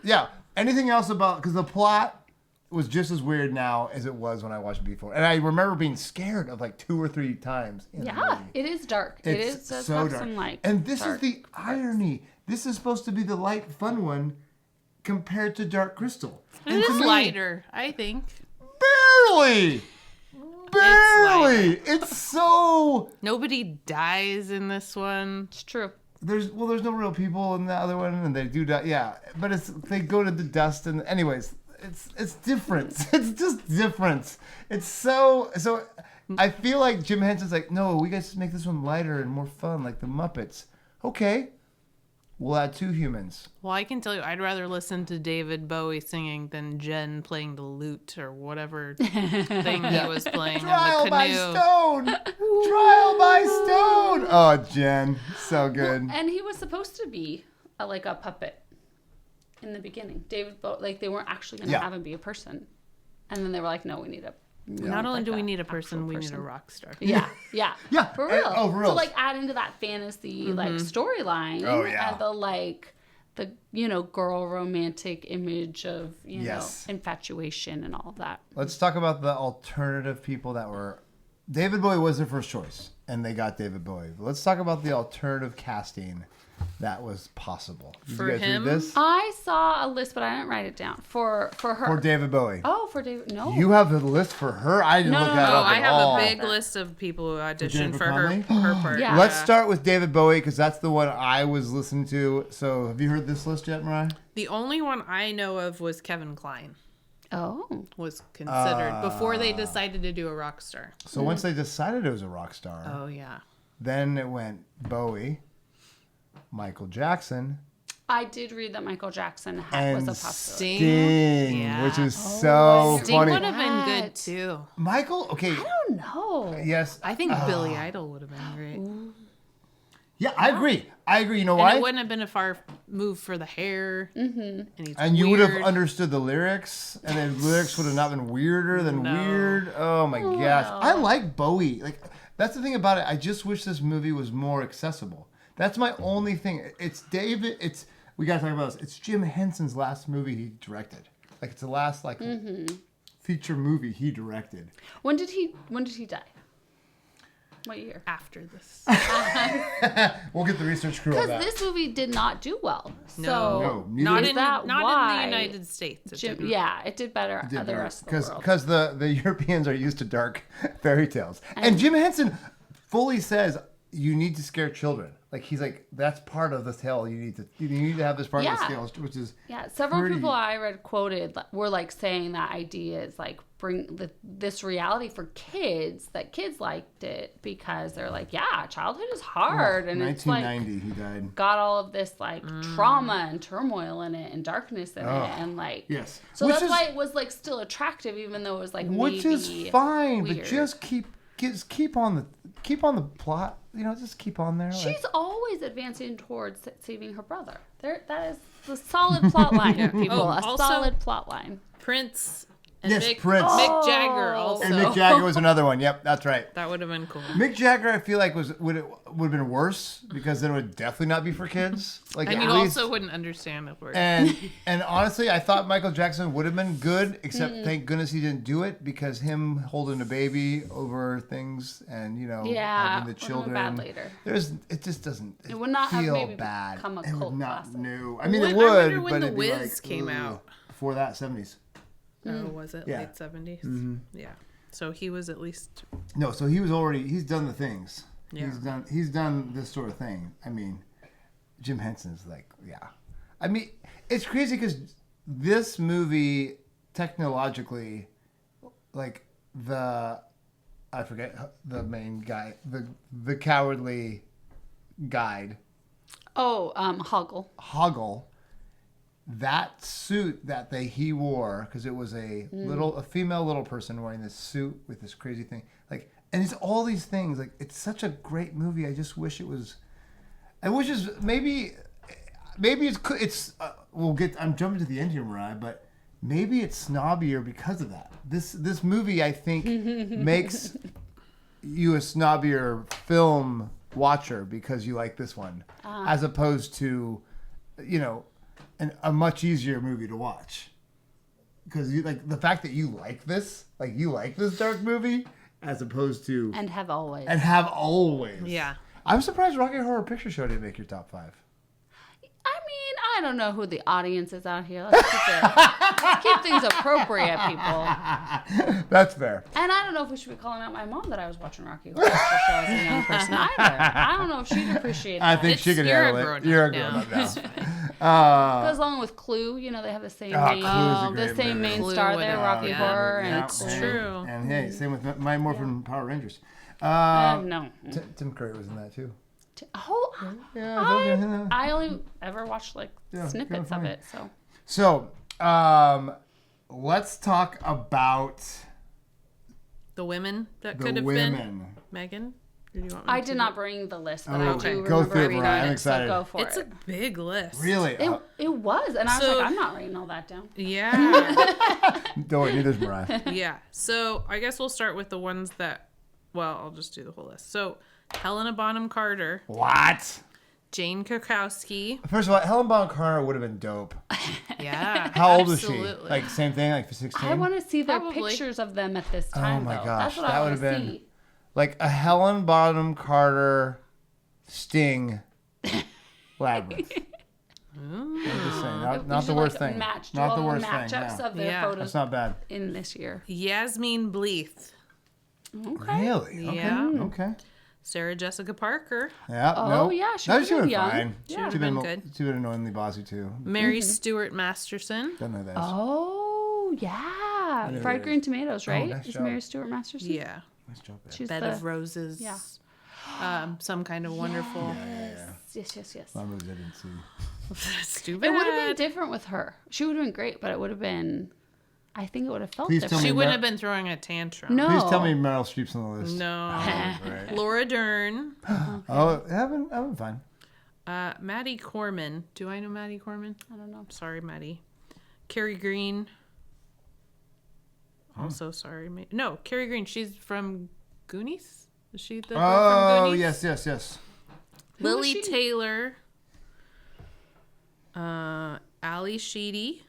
[SPEAKER 1] anything else about, because the plot was just as weird now as it was when I watched it before, and I remember being scared of like 2 or 3 times. In the
[SPEAKER 3] Yeah,
[SPEAKER 1] movie.
[SPEAKER 3] it is dark.
[SPEAKER 1] It's
[SPEAKER 3] does
[SPEAKER 1] so
[SPEAKER 3] have
[SPEAKER 1] dark.
[SPEAKER 3] some like.
[SPEAKER 1] And this is
[SPEAKER 3] dark
[SPEAKER 1] the irony. This is supposed to be the light, fun one compared to Dark Crystal.
[SPEAKER 2] It
[SPEAKER 1] And to
[SPEAKER 2] is
[SPEAKER 1] me,
[SPEAKER 2] lighter, I think.
[SPEAKER 1] Barely. Barely. It's so.
[SPEAKER 2] Nobody dies in this one.
[SPEAKER 3] It's true.
[SPEAKER 1] There's no real people in the other one, and they do die. Yeah, but they go to the dust, and anyways, it's different. It's just different. It's so. I feel like Jim Henson's like, no, we guys make this one lighter and more fun, like the Muppets. Okay, we'll add 2 humans.
[SPEAKER 2] Well, I can tell you, I'd rather listen to David Bowie singing than Jen playing the lute or whatever thing he was playing
[SPEAKER 1] Trial
[SPEAKER 2] in the
[SPEAKER 1] by
[SPEAKER 2] canoe.
[SPEAKER 1] stone. Trial by stone. Oh, Jen, so good.
[SPEAKER 3] And he was supposed to be like a puppet in the beginning. David Bowie, like they weren't actually going to have him be a person, and then they were like, no, we need a.
[SPEAKER 2] Not only
[SPEAKER 3] like
[SPEAKER 2] do we
[SPEAKER 3] a
[SPEAKER 2] need a
[SPEAKER 3] actual
[SPEAKER 2] person, we need a
[SPEAKER 3] person.
[SPEAKER 2] rock star.
[SPEAKER 3] Yeah,
[SPEAKER 1] For
[SPEAKER 3] for real.
[SPEAKER 1] real.
[SPEAKER 3] To like add into that fantasy like storyline.
[SPEAKER 1] Oh, yeah.
[SPEAKER 3] And the girl romantic image of
[SPEAKER 1] Yes.
[SPEAKER 3] infatuation and all of that.
[SPEAKER 1] Let's talk about the alternative people that were. David Bowie was their first choice, and they got David Bowie. But let's talk about the alternative casting that was possible. Did
[SPEAKER 2] For
[SPEAKER 1] you guys
[SPEAKER 2] him?
[SPEAKER 1] read this?
[SPEAKER 3] I saw a list, but I didn't write it down for her.
[SPEAKER 1] For David Bowie.
[SPEAKER 3] Oh, for David. No.
[SPEAKER 1] You have the list for her? I didn't look that
[SPEAKER 2] Oh,
[SPEAKER 1] up
[SPEAKER 2] I
[SPEAKER 1] at
[SPEAKER 2] have
[SPEAKER 1] all.
[SPEAKER 2] a big list of people who auditioned
[SPEAKER 1] Jennifer
[SPEAKER 2] for her
[SPEAKER 1] Connelly?
[SPEAKER 2] part.
[SPEAKER 3] Yeah.
[SPEAKER 1] Let's start with David Bowie, because that's the one I was listening to. So have you heard this list yet, Mariah?
[SPEAKER 2] The only one I know of was Kevin Kline.
[SPEAKER 3] Oh.
[SPEAKER 2] Was considered before they decided to do a rock star.
[SPEAKER 1] So once they decided it was a rock star,
[SPEAKER 2] Oh yeah.
[SPEAKER 1] then it went Bowie, Michael Jackson,
[SPEAKER 3] I did read that Michael Jackson
[SPEAKER 1] and
[SPEAKER 3] was a possibility.
[SPEAKER 1] Sting,
[SPEAKER 2] Yeah.
[SPEAKER 1] which is
[SPEAKER 3] Oh,
[SPEAKER 1] so
[SPEAKER 2] Sting
[SPEAKER 1] funny.
[SPEAKER 2] would have been
[SPEAKER 3] That.
[SPEAKER 2] good too.
[SPEAKER 1] Michael, okay,
[SPEAKER 3] I don't know.
[SPEAKER 1] yes,
[SPEAKER 2] I think Billy Idol would have been great.
[SPEAKER 1] yeah, I agree. You know
[SPEAKER 2] And
[SPEAKER 1] why?
[SPEAKER 2] it wouldn't have been a far move for the hair. Mm-hmm.
[SPEAKER 1] And you would have understood the lyrics, and the lyrics would have not been weirder than
[SPEAKER 2] No.
[SPEAKER 1] weird. Oh my gosh, I like Bowie. Like, that's the thing about it. I just wish this movie was more accessible. That's my only thing. It's David. We gotta talk about this. It's Jim Henson's last movie he directed. Like, it's the last feature movie he directed.
[SPEAKER 3] When did he die? What year?
[SPEAKER 2] After this.
[SPEAKER 1] We'll get the research crew on
[SPEAKER 3] Because
[SPEAKER 1] that.
[SPEAKER 3] this movie did not do well.
[SPEAKER 2] No.
[SPEAKER 3] So
[SPEAKER 1] neither
[SPEAKER 2] Not
[SPEAKER 1] did-
[SPEAKER 2] in
[SPEAKER 3] that
[SPEAKER 2] not in
[SPEAKER 3] why
[SPEAKER 2] the United States. It
[SPEAKER 3] Jim,
[SPEAKER 2] didn't.
[SPEAKER 3] yeah, it did better at the rest of the world.
[SPEAKER 1] Because the Europeans are used to dark fairy tales. And Jim Henson fully says you need to scare children. Like, he's like, that's part of the tale. You need to have this part of the
[SPEAKER 3] Yeah.
[SPEAKER 1] scale, which is
[SPEAKER 3] Yeah, several
[SPEAKER 1] pretty-
[SPEAKER 3] people I read quoted were like saying that idea is like bring this reality for kids, that kids liked it because they're like, yeah, childhood is hard. And it's like
[SPEAKER 1] 1990 he died.
[SPEAKER 3] got all of this like trauma and turmoil in it and darkness in it. And like,
[SPEAKER 1] yes.
[SPEAKER 3] So that's why it was like still attractive, even though it was like,
[SPEAKER 1] which
[SPEAKER 3] maybe
[SPEAKER 1] is fine,
[SPEAKER 3] weird.
[SPEAKER 1] but just keep on the plot. You know, just keep on there.
[SPEAKER 3] She's always advancing towards saving her brother. That is the solid plot line, people.
[SPEAKER 2] Also,
[SPEAKER 3] solid plot line.
[SPEAKER 2] Prince and
[SPEAKER 1] Yes,
[SPEAKER 2] Mick,
[SPEAKER 1] Prince.
[SPEAKER 2] Mick Jagger also.
[SPEAKER 1] And Mick Jagger was another one. Yep, that's right.
[SPEAKER 2] That would have been cool.
[SPEAKER 1] Mick Jagger, I feel like would have been worse because then it would definitely not be for kids. Like
[SPEAKER 2] And
[SPEAKER 1] at
[SPEAKER 2] you
[SPEAKER 1] least,
[SPEAKER 2] also wouldn't understand the word.
[SPEAKER 1] and honestly, I thought Michael Jackson would have been good, except thank goodness he didn't do it because him holding a baby over things and having the children.
[SPEAKER 3] Bad later.
[SPEAKER 1] It just doesn't.
[SPEAKER 3] It would not have
[SPEAKER 1] feel
[SPEAKER 3] maybe
[SPEAKER 1] bad.
[SPEAKER 3] become a
[SPEAKER 1] It would
[SPEAKER 3] cult
[SPEAKER 1] not
[SPEAKER 3] classic.
[SPEAKER 1] new. I mean, it
[SPEAKER 2] I
[SPEAKER 1] would,
[SPEAKER 2] wonder when
[SPEAKER 1] but
[SPEAKER 2] The
[SPEAKER 1] it'd be
[SPEAKER 2] Wiz
[SPEAKER 1] like,
[SPEAKER 2] came
[SPEAKER 1] ugh.
[SPEAKER 2] out.
[SPEAKER 1] Before that, 70s.
[SPEAKER 2] Oh, was it
[SPEAKER 1] Yeah.
[SPEAKER 2] late 70s?
[SPEAKER 1] Mm-hmm.
[SPEAKER 2] Yeah. So he was at least.
[SPEAKER 1] No, so he's done the things.
[SPEAKER 2] Yeah.
[SPEAKER 1] He's done this sort of thing. I mean, Jim Henson's like, yeah. I mean, it's crazy because this movie technologically, like I forget the main guy, the cowardly guide.
[SPEAKER 3] Oh, Hoggle.
[SPEAKER 1] That suit that he wore, because it was a female little person wearing this suit with this crazy thing, like, and it's all these things. Like, it's such a great movie. I just wish it was. I wish it's maybe it's. I'm jumping to the end here, Mariah, but maybe it's snobbier because of that. This movie, I think, makes you a snobbier film watcher because you like this one, as opposed to, a much easier movie to watch, because you like the fact that you like this dark movie as opposed to
[SPEAKER 3] and have always.
[SPEAKER 2] Yeah.
[SPEAKER 1] I'm surprised Rocky Horror Picture Show didn't make your top 5.
[SPEAKER 3] I mean, I don't know who the audience is out here. Let's keep things appropriate, people.
[SPEAKER 1] That's fair.
[SPEAKER 3] And I don't know if we should be calling out my mom that I was watching Rocky Horror Picture Show as a young person either. I don't know if she'd appreciate that.
[SPEAKER 1] I think she can handle it. You're a grown up now.
[SPEAKER 3] Goes along with Clue. They have the same
[SPEAKER 1] Clue's a great
[SPEAKER 3] main
[SPEAKER 1] movie.
[SPEAKER 3] star
[SPEAKER 2] Clue
[SPEAKER 3] there,
[SPEAKER 2] would-
[SPEAKER 3] Rocky
[SPEAKER 2] yeah.
[SPEAKER 3] Horror.
[SPEAKER 1] Yeah,
[SPEAKER 3] And
[SPEAKER 2] It's
[SPEAKER 3] Clue.
[SPEAKER 2] true.
[SPEAKER 1] And hey, same with Mike Morphin Power Rangers.
[SPEAKER 3] No.
[SPEAKER 1] Tim Curry was in that too.
[SPEAKER 3] Oh, I only ever watched like snippets of
[SPEAKER 1] funny.
[SPEAKER 3] it.
[SPEAKER 1] So, let's talk about
[SPEAKER 2] The women that could
[SPEAKER 1] the
[SPEAKER 2] have
[SPEAKER 1] women.
[SPEAKER 2] been Megan. Or do you want me
[SPEAKER 3] I
[SPEAKER 2] to
[SPEAKER 3] did
[SPEAKER 2] do
[SPEAKER 3] not
[SPEAKER 2] it?
[SPEAKER 3] bring the list, but
[SPEAKER 1] Oh,
[SPEAKER 3] I do
[SPEAKER 1] go
[SPEAKER 3] remember
[SPEAKER 1] through it,
[SPEAKER 3] reading
[SPEAKER 1] Mariah. I'm
[SPEAKER 3] it.
[SPEAKER 1] excited.
[SPEAKER 3] So go for
[SPEAKER 2] It's
[SPEAKER 3] it.
[SPEAKER 2] a big list.
[SPEAKER 1] Really?
[SPEAKER 3] It was, and I was
[SPEAKER 2] So-
[SPEAKER 3] like, I'm not writing all that down.
[SPEAKER 2] Yeah.
[SPEAKER 1] Don't worry, neither's Mariah.
[SPEAKER 2] Yeah. So I guess we'll start with the ones that. Well, I'll just do the whole list. So Helena Bonham Carter,
[SPEAKER 1] What?
[SPEAKER 2] Jane Krakowski.
[SPEAKER 1] First of all, Helen Bonham Carter would have been dope.
[SPEAKER 2] Yeah.
[SPEAKER 1] How old was she?
[SPEAKER 2] absolutely.
[SPEAKER 1] Like same thing, like 16.
[SPEAKER 3] I want to see their
[SPEAKER 2] Probably.
[SPEAKER 3] pictures of them at this time.
[SPEAKER 1] my
[SPEAKER 3] though.
[SPEAKER 1] gosh,
[SPEAKER 3] That's what
[SPEAKER 1] that
[SPEAKER 3] I
[SPEAKER 1] would
[SPEAKER 3] want
[SPEAKER 1] have
[SPEAKER 3] to
[SPEAKER 1] been-
[SPEAKER 3] see.
[SPEAKER 1] Like a Helen Bonham Carter Sting Labyrinth. I'm just saying,
[SPEAKER 3] We
[SPEAKER 1] not
[SPEAKER 3] should,
[SPEAKER 1] the worst
[SPEAKER 3] like,
[SPEAKER 1] thing.
[SPEAKER 3] do
[SPEAKER 1] Not
[SPEAKER 3] all
[SPEAKER 1] the
[SPEAKER 3] the
[SPEAKER 1] worst thing.
[SPEAKER 3] matchups
[SPEAKER 1] No.
[SPEAKER 3] of their
[SPEAKER 2] Yeah.
[SPEAKER 3] photos
[SPEAKER 1] That's not bad.
[SPEAKER 3] in this year.
[SPEAKER 2] Yasmine Bleeth.
[SPEAKER 3] Okay.
[SPEAKER 1] Really? Okay.
[SPEAKER 2] Yeah.
[SPEAKER 1] Okay.
[SPEAKER 2] Sarah Jessica Parker.
[SPEAKER 1] Yeah.
[SPEAKER 3] Oh,
[SPEAKER 1] no.
[SPEAKER 3] yeah, she
[SPEAKER 1] No,
[SPEAKER 3] would've been young.
[SPEAKER 1] fine.
[SPEAKER 3] She
[SPEAKER 2] would've
[SPEAKER 1] She'd
[SPEAKER 2] been
[SPEAKER 1] been
[SPEAKER 2] good.
[SPEAKER 1] She would have annoyingly bossy too.
[SPEAKER 2] Mary Stuart Masterson.
[SPEAKER 1] Don't know this.
[SPEAKER 3] Oh, yeah.
[SPEAKER 1] know
[SPEAKER 3] Fried
[SPEAKER 1] that.
[SPEAKER 3] green tomatoes, right?
[SPEAKER 1] nice
[SPEAKER 3] Is
[SPEAKER 1] job.
[SPEAKER 3] Mary Stuart Masterson?
[SPEAKER 2] Yeah.
[SPEAKER 1] Nice job, babe.
[SPEAKER 3] She's
[SPEAKER 2] Bed
[SPEAKER 3] the...
[SPEAKER 2] of Roses.
[SPEAKER 3] Yeah.
[SPEAKER 2] Some kind of wonderful.
[SPEAKER 3] Yes.
[SPEAKER 1] A lot of movies I didn't see.
[SPEAKER 2] That's too
[SPEAKER 3] It
[SPEAKER 2] bad.
[SPEAKER 3] would have been different with her. She would have been great, but it would have been... I think it would have felt
[SPEAKER 1] Please tell
[SPEAKER 3] different.
[SPEAKER 1] me
[SPEAKER 2] She wouldn't
[SPEAKER 1] Mer-
[SPEAKER 2] have been throwing a tantrum.
[SPEAKER 3] No.
[SPEAKER 1] Please tell me Meryl Streep's on the list.
[SPEAKER 2] No.
[SPEAKER 1] Right.
[SPEAKER 2] Laura Dern.
[SPEAKER 1] Oh, I've been fine.
[SPEAKER 2] Maddie Corman. Do I know Maddie Corman?
[SPEAKER 3] I don't know.
[SPEAKER 2] Sorry, Maddie. Carrie Green. Also sorry. No, Carrie Green. She's from Goonies? Is she the girl from
[SPEAKER 1] Oh,
[SPEAKER 2] Goonies?
[SPEAKER 1] yes.
[SPEAKER 2] Lily
[SPEAKER 3] she?
[SPEAKER 2] Taylor. Ali Sheedy.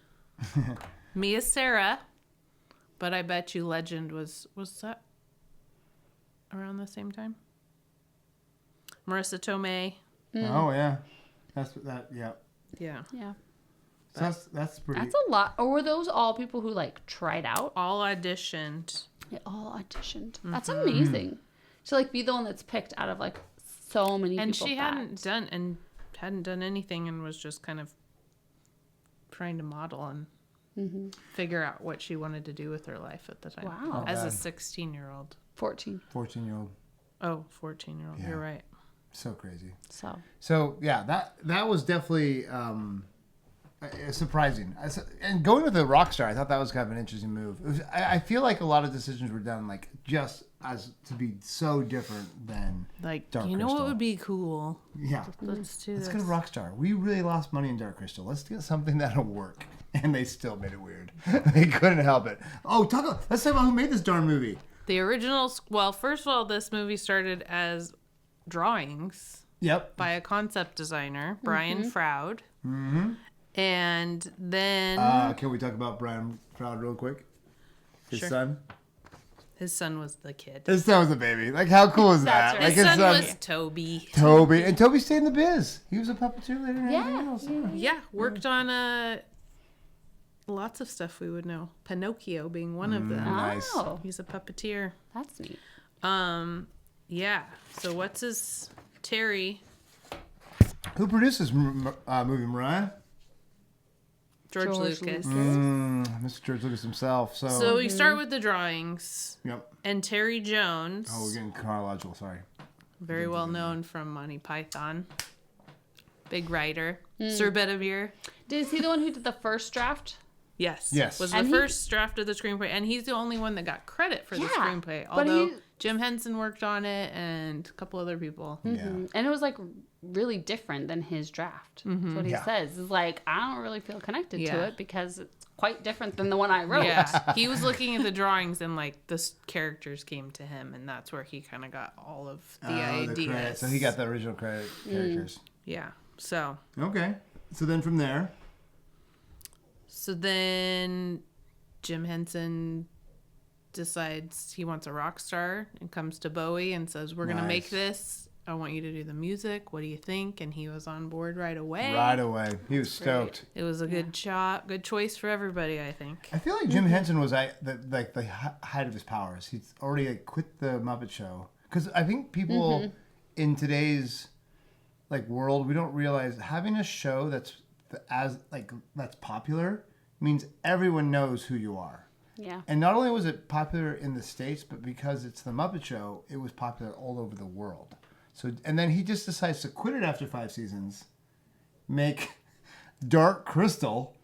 [SPEAKER 2] Mia Sarah. But I bet you Legend was that around the same time? Marissa Tomei.
[SPEAKER 1] Oh, yeah. That's that. Yeah.
[SPEAKER 2] Yeah.
[SPEAKER 3] Yeah.
[SPEAKER 1] So that's pretty.
[SPEAKER 3] That's a lot. Or were those all people who like tried out?
[SPEAKER 2] All auditioned.
[SPEAKER 3] They all auditioned.
[SPEAKER 1] Mm-hmm.
[SPEAKER 3] That's amazing. To like be the one that's picked out of like so many
[SPEAKER 2] And
[SPEAKER 3] people.
[SPEAKER 2] she hadn't done anything and was just kind of trying to model and figure out what she wanted to do with her life at the time.
[SPEAKER 3] Wow.
[SPEAKER 2] As a 16-year-old.
[SPEAKER 3] 14.
[SPEAKER 1] 14-year-old.
[SPEAKER 2] Oh, 14-year-old.
[SPEAKER 1] Yeah.
[SPEAKER 2] You're right.
[SPEAKER 1] So crazy.
[SPEAKER 3] So
[SPEAKER 1] yeah, that was definitely surprising. And going with the rock star, I thought that was kind of an interesting move. I feel like a lot of decisions were done like just as to be so different than
[SPEAKER 2] Like,
[SPEAKER 1] Dark
[SPEAKER 2] you know
[SPEAKER 1] Crystal.
[SPEAKER 2] what would be cool?
[SPEAKER 1] Yeah.
[SPEAKER 2] Let's do
[SPEAKER 1] Let's
[SPEAKER 2] this.
[SPEAKER 1] get a rock star. We really lost money in Dark Crystal. Let's get something that'll work. And they still made it weird. They couldn't help it. Oh, let's talk about who made this darn movie.
[SPEAKER 2] The original, well, first of all, this movie started as drawings
[SPEAKER 1] Yep.
[SPEAKER 2] by a concept designer, Brian Froud. And then
[SPEAKER 1] Can we talk about Brian Froud real quick? His
[SPEAKER 2] Sure.
[SPEAKER 1] son?
[SPEAKER 2] his son was the kid.
[SPEAKER 1] His son was a baby. Like, how cool is that?
[SPEAKER 3] That's right.
[SPEAKER 1] Like,
[SPEAKER 2] His son was Toby.
[SPEAKER 1] Toby. And Toby stayed in the biz. He was a puppeteer later and
[SPEAKER 3] Yeah.
[SPEAKER 1] everything else.
[SPEAKER 2] Yeah, worked on lots of stuff we would know. Pinocchio being one of them.
[SPEAKER 1] Nice.
[SPEAKER 3] Oh,
[SPEAKER 2] He's a puppeteer.
[SPEAKER 3] that's neat.
[SPEAKER 2] Yeah. So what's his Terry?
[SPEAKER 1] Who produced this movie, Mariah?
[SPEAKER 2] George
[SPEAKER 3] George
[SPEAKER 2] Lucas.
[SPEAKER 1] Mr. George Lucas himself.
[SPEAKER 2] So we start with the drawings.
[SPEAKER 1] Yep.
[SPEAKER 2] And Terry Jones,
[SPEAKER 1] Oh, we're getting chronological. Sorry.
[SPEAKER 2] very well known from Monty Python. Big writer. Sir Bedivere.
[SPEAKER 3] Is he the one who did the first draft?
[SPEAKER 2] Yes.
[SPEAKER 1] Yes.
[SPEAKER 2] Was the
[SPEAKER 3] And he-
[SPEAKER 2] first draft of the screenplay. And he's the only one that got credit for the
[SPEAKER 3] Yeah,
[SPEAKER 2] screenplay.
[SPEAKER 3] but
[SPEAKER 2] Although
[SPEAKER 3] he-
[SPEAKER 2] Jim Henson worked on it and a couple other people.
[SPEAKER 1] Yeah.
[SPEAKER 3] And it was like really different than his draft. That's what he
[SPEAKER 1] Yeah.
[SPEAKER 3] says. It's like, I don't really feel connected to
[SPEAKER 2] Yeah.
[SPEAKER 3] it because it's quite different than the one I wrote.
[SPEAKER 2] Yeah. He was looking at the drawings and like the characters came to him. And that's where he kind of got all of the ideas.
[SPEAKER 1] credit. So he got the original credit characters.
[SPEAKER 2] Yeah. So
[SPEAKER 1] Okay. So then from there.
[SPEAKER 2] So then Jim Henson decides he wants a rock star and comes to Bowie and says, we're going to make
[SPEAKER 1] Nice.
[SPEAKER 2] this. I want you to do the music. What do you think? And he was on board right away.
[SPEAKER 1] Right away. He was stoked.
[SPEAKER 2] It was a good shot, good choice for everybody, I think.
[SPEAKER 1] I feel like Jim Henson was the height of his powers. He's already quit the Muppet Show. Because I think people in today's world, we don't realize having a show that's popular means everyone knows who you are.
[SPEAKER 3] Yeah.
[SPEAKER 1] And not only was it popular in the States, but because it's the Muppet Show, it was popular all over the world. So, and then he just decides to quit it after 5 seasons, make Dark Crystal.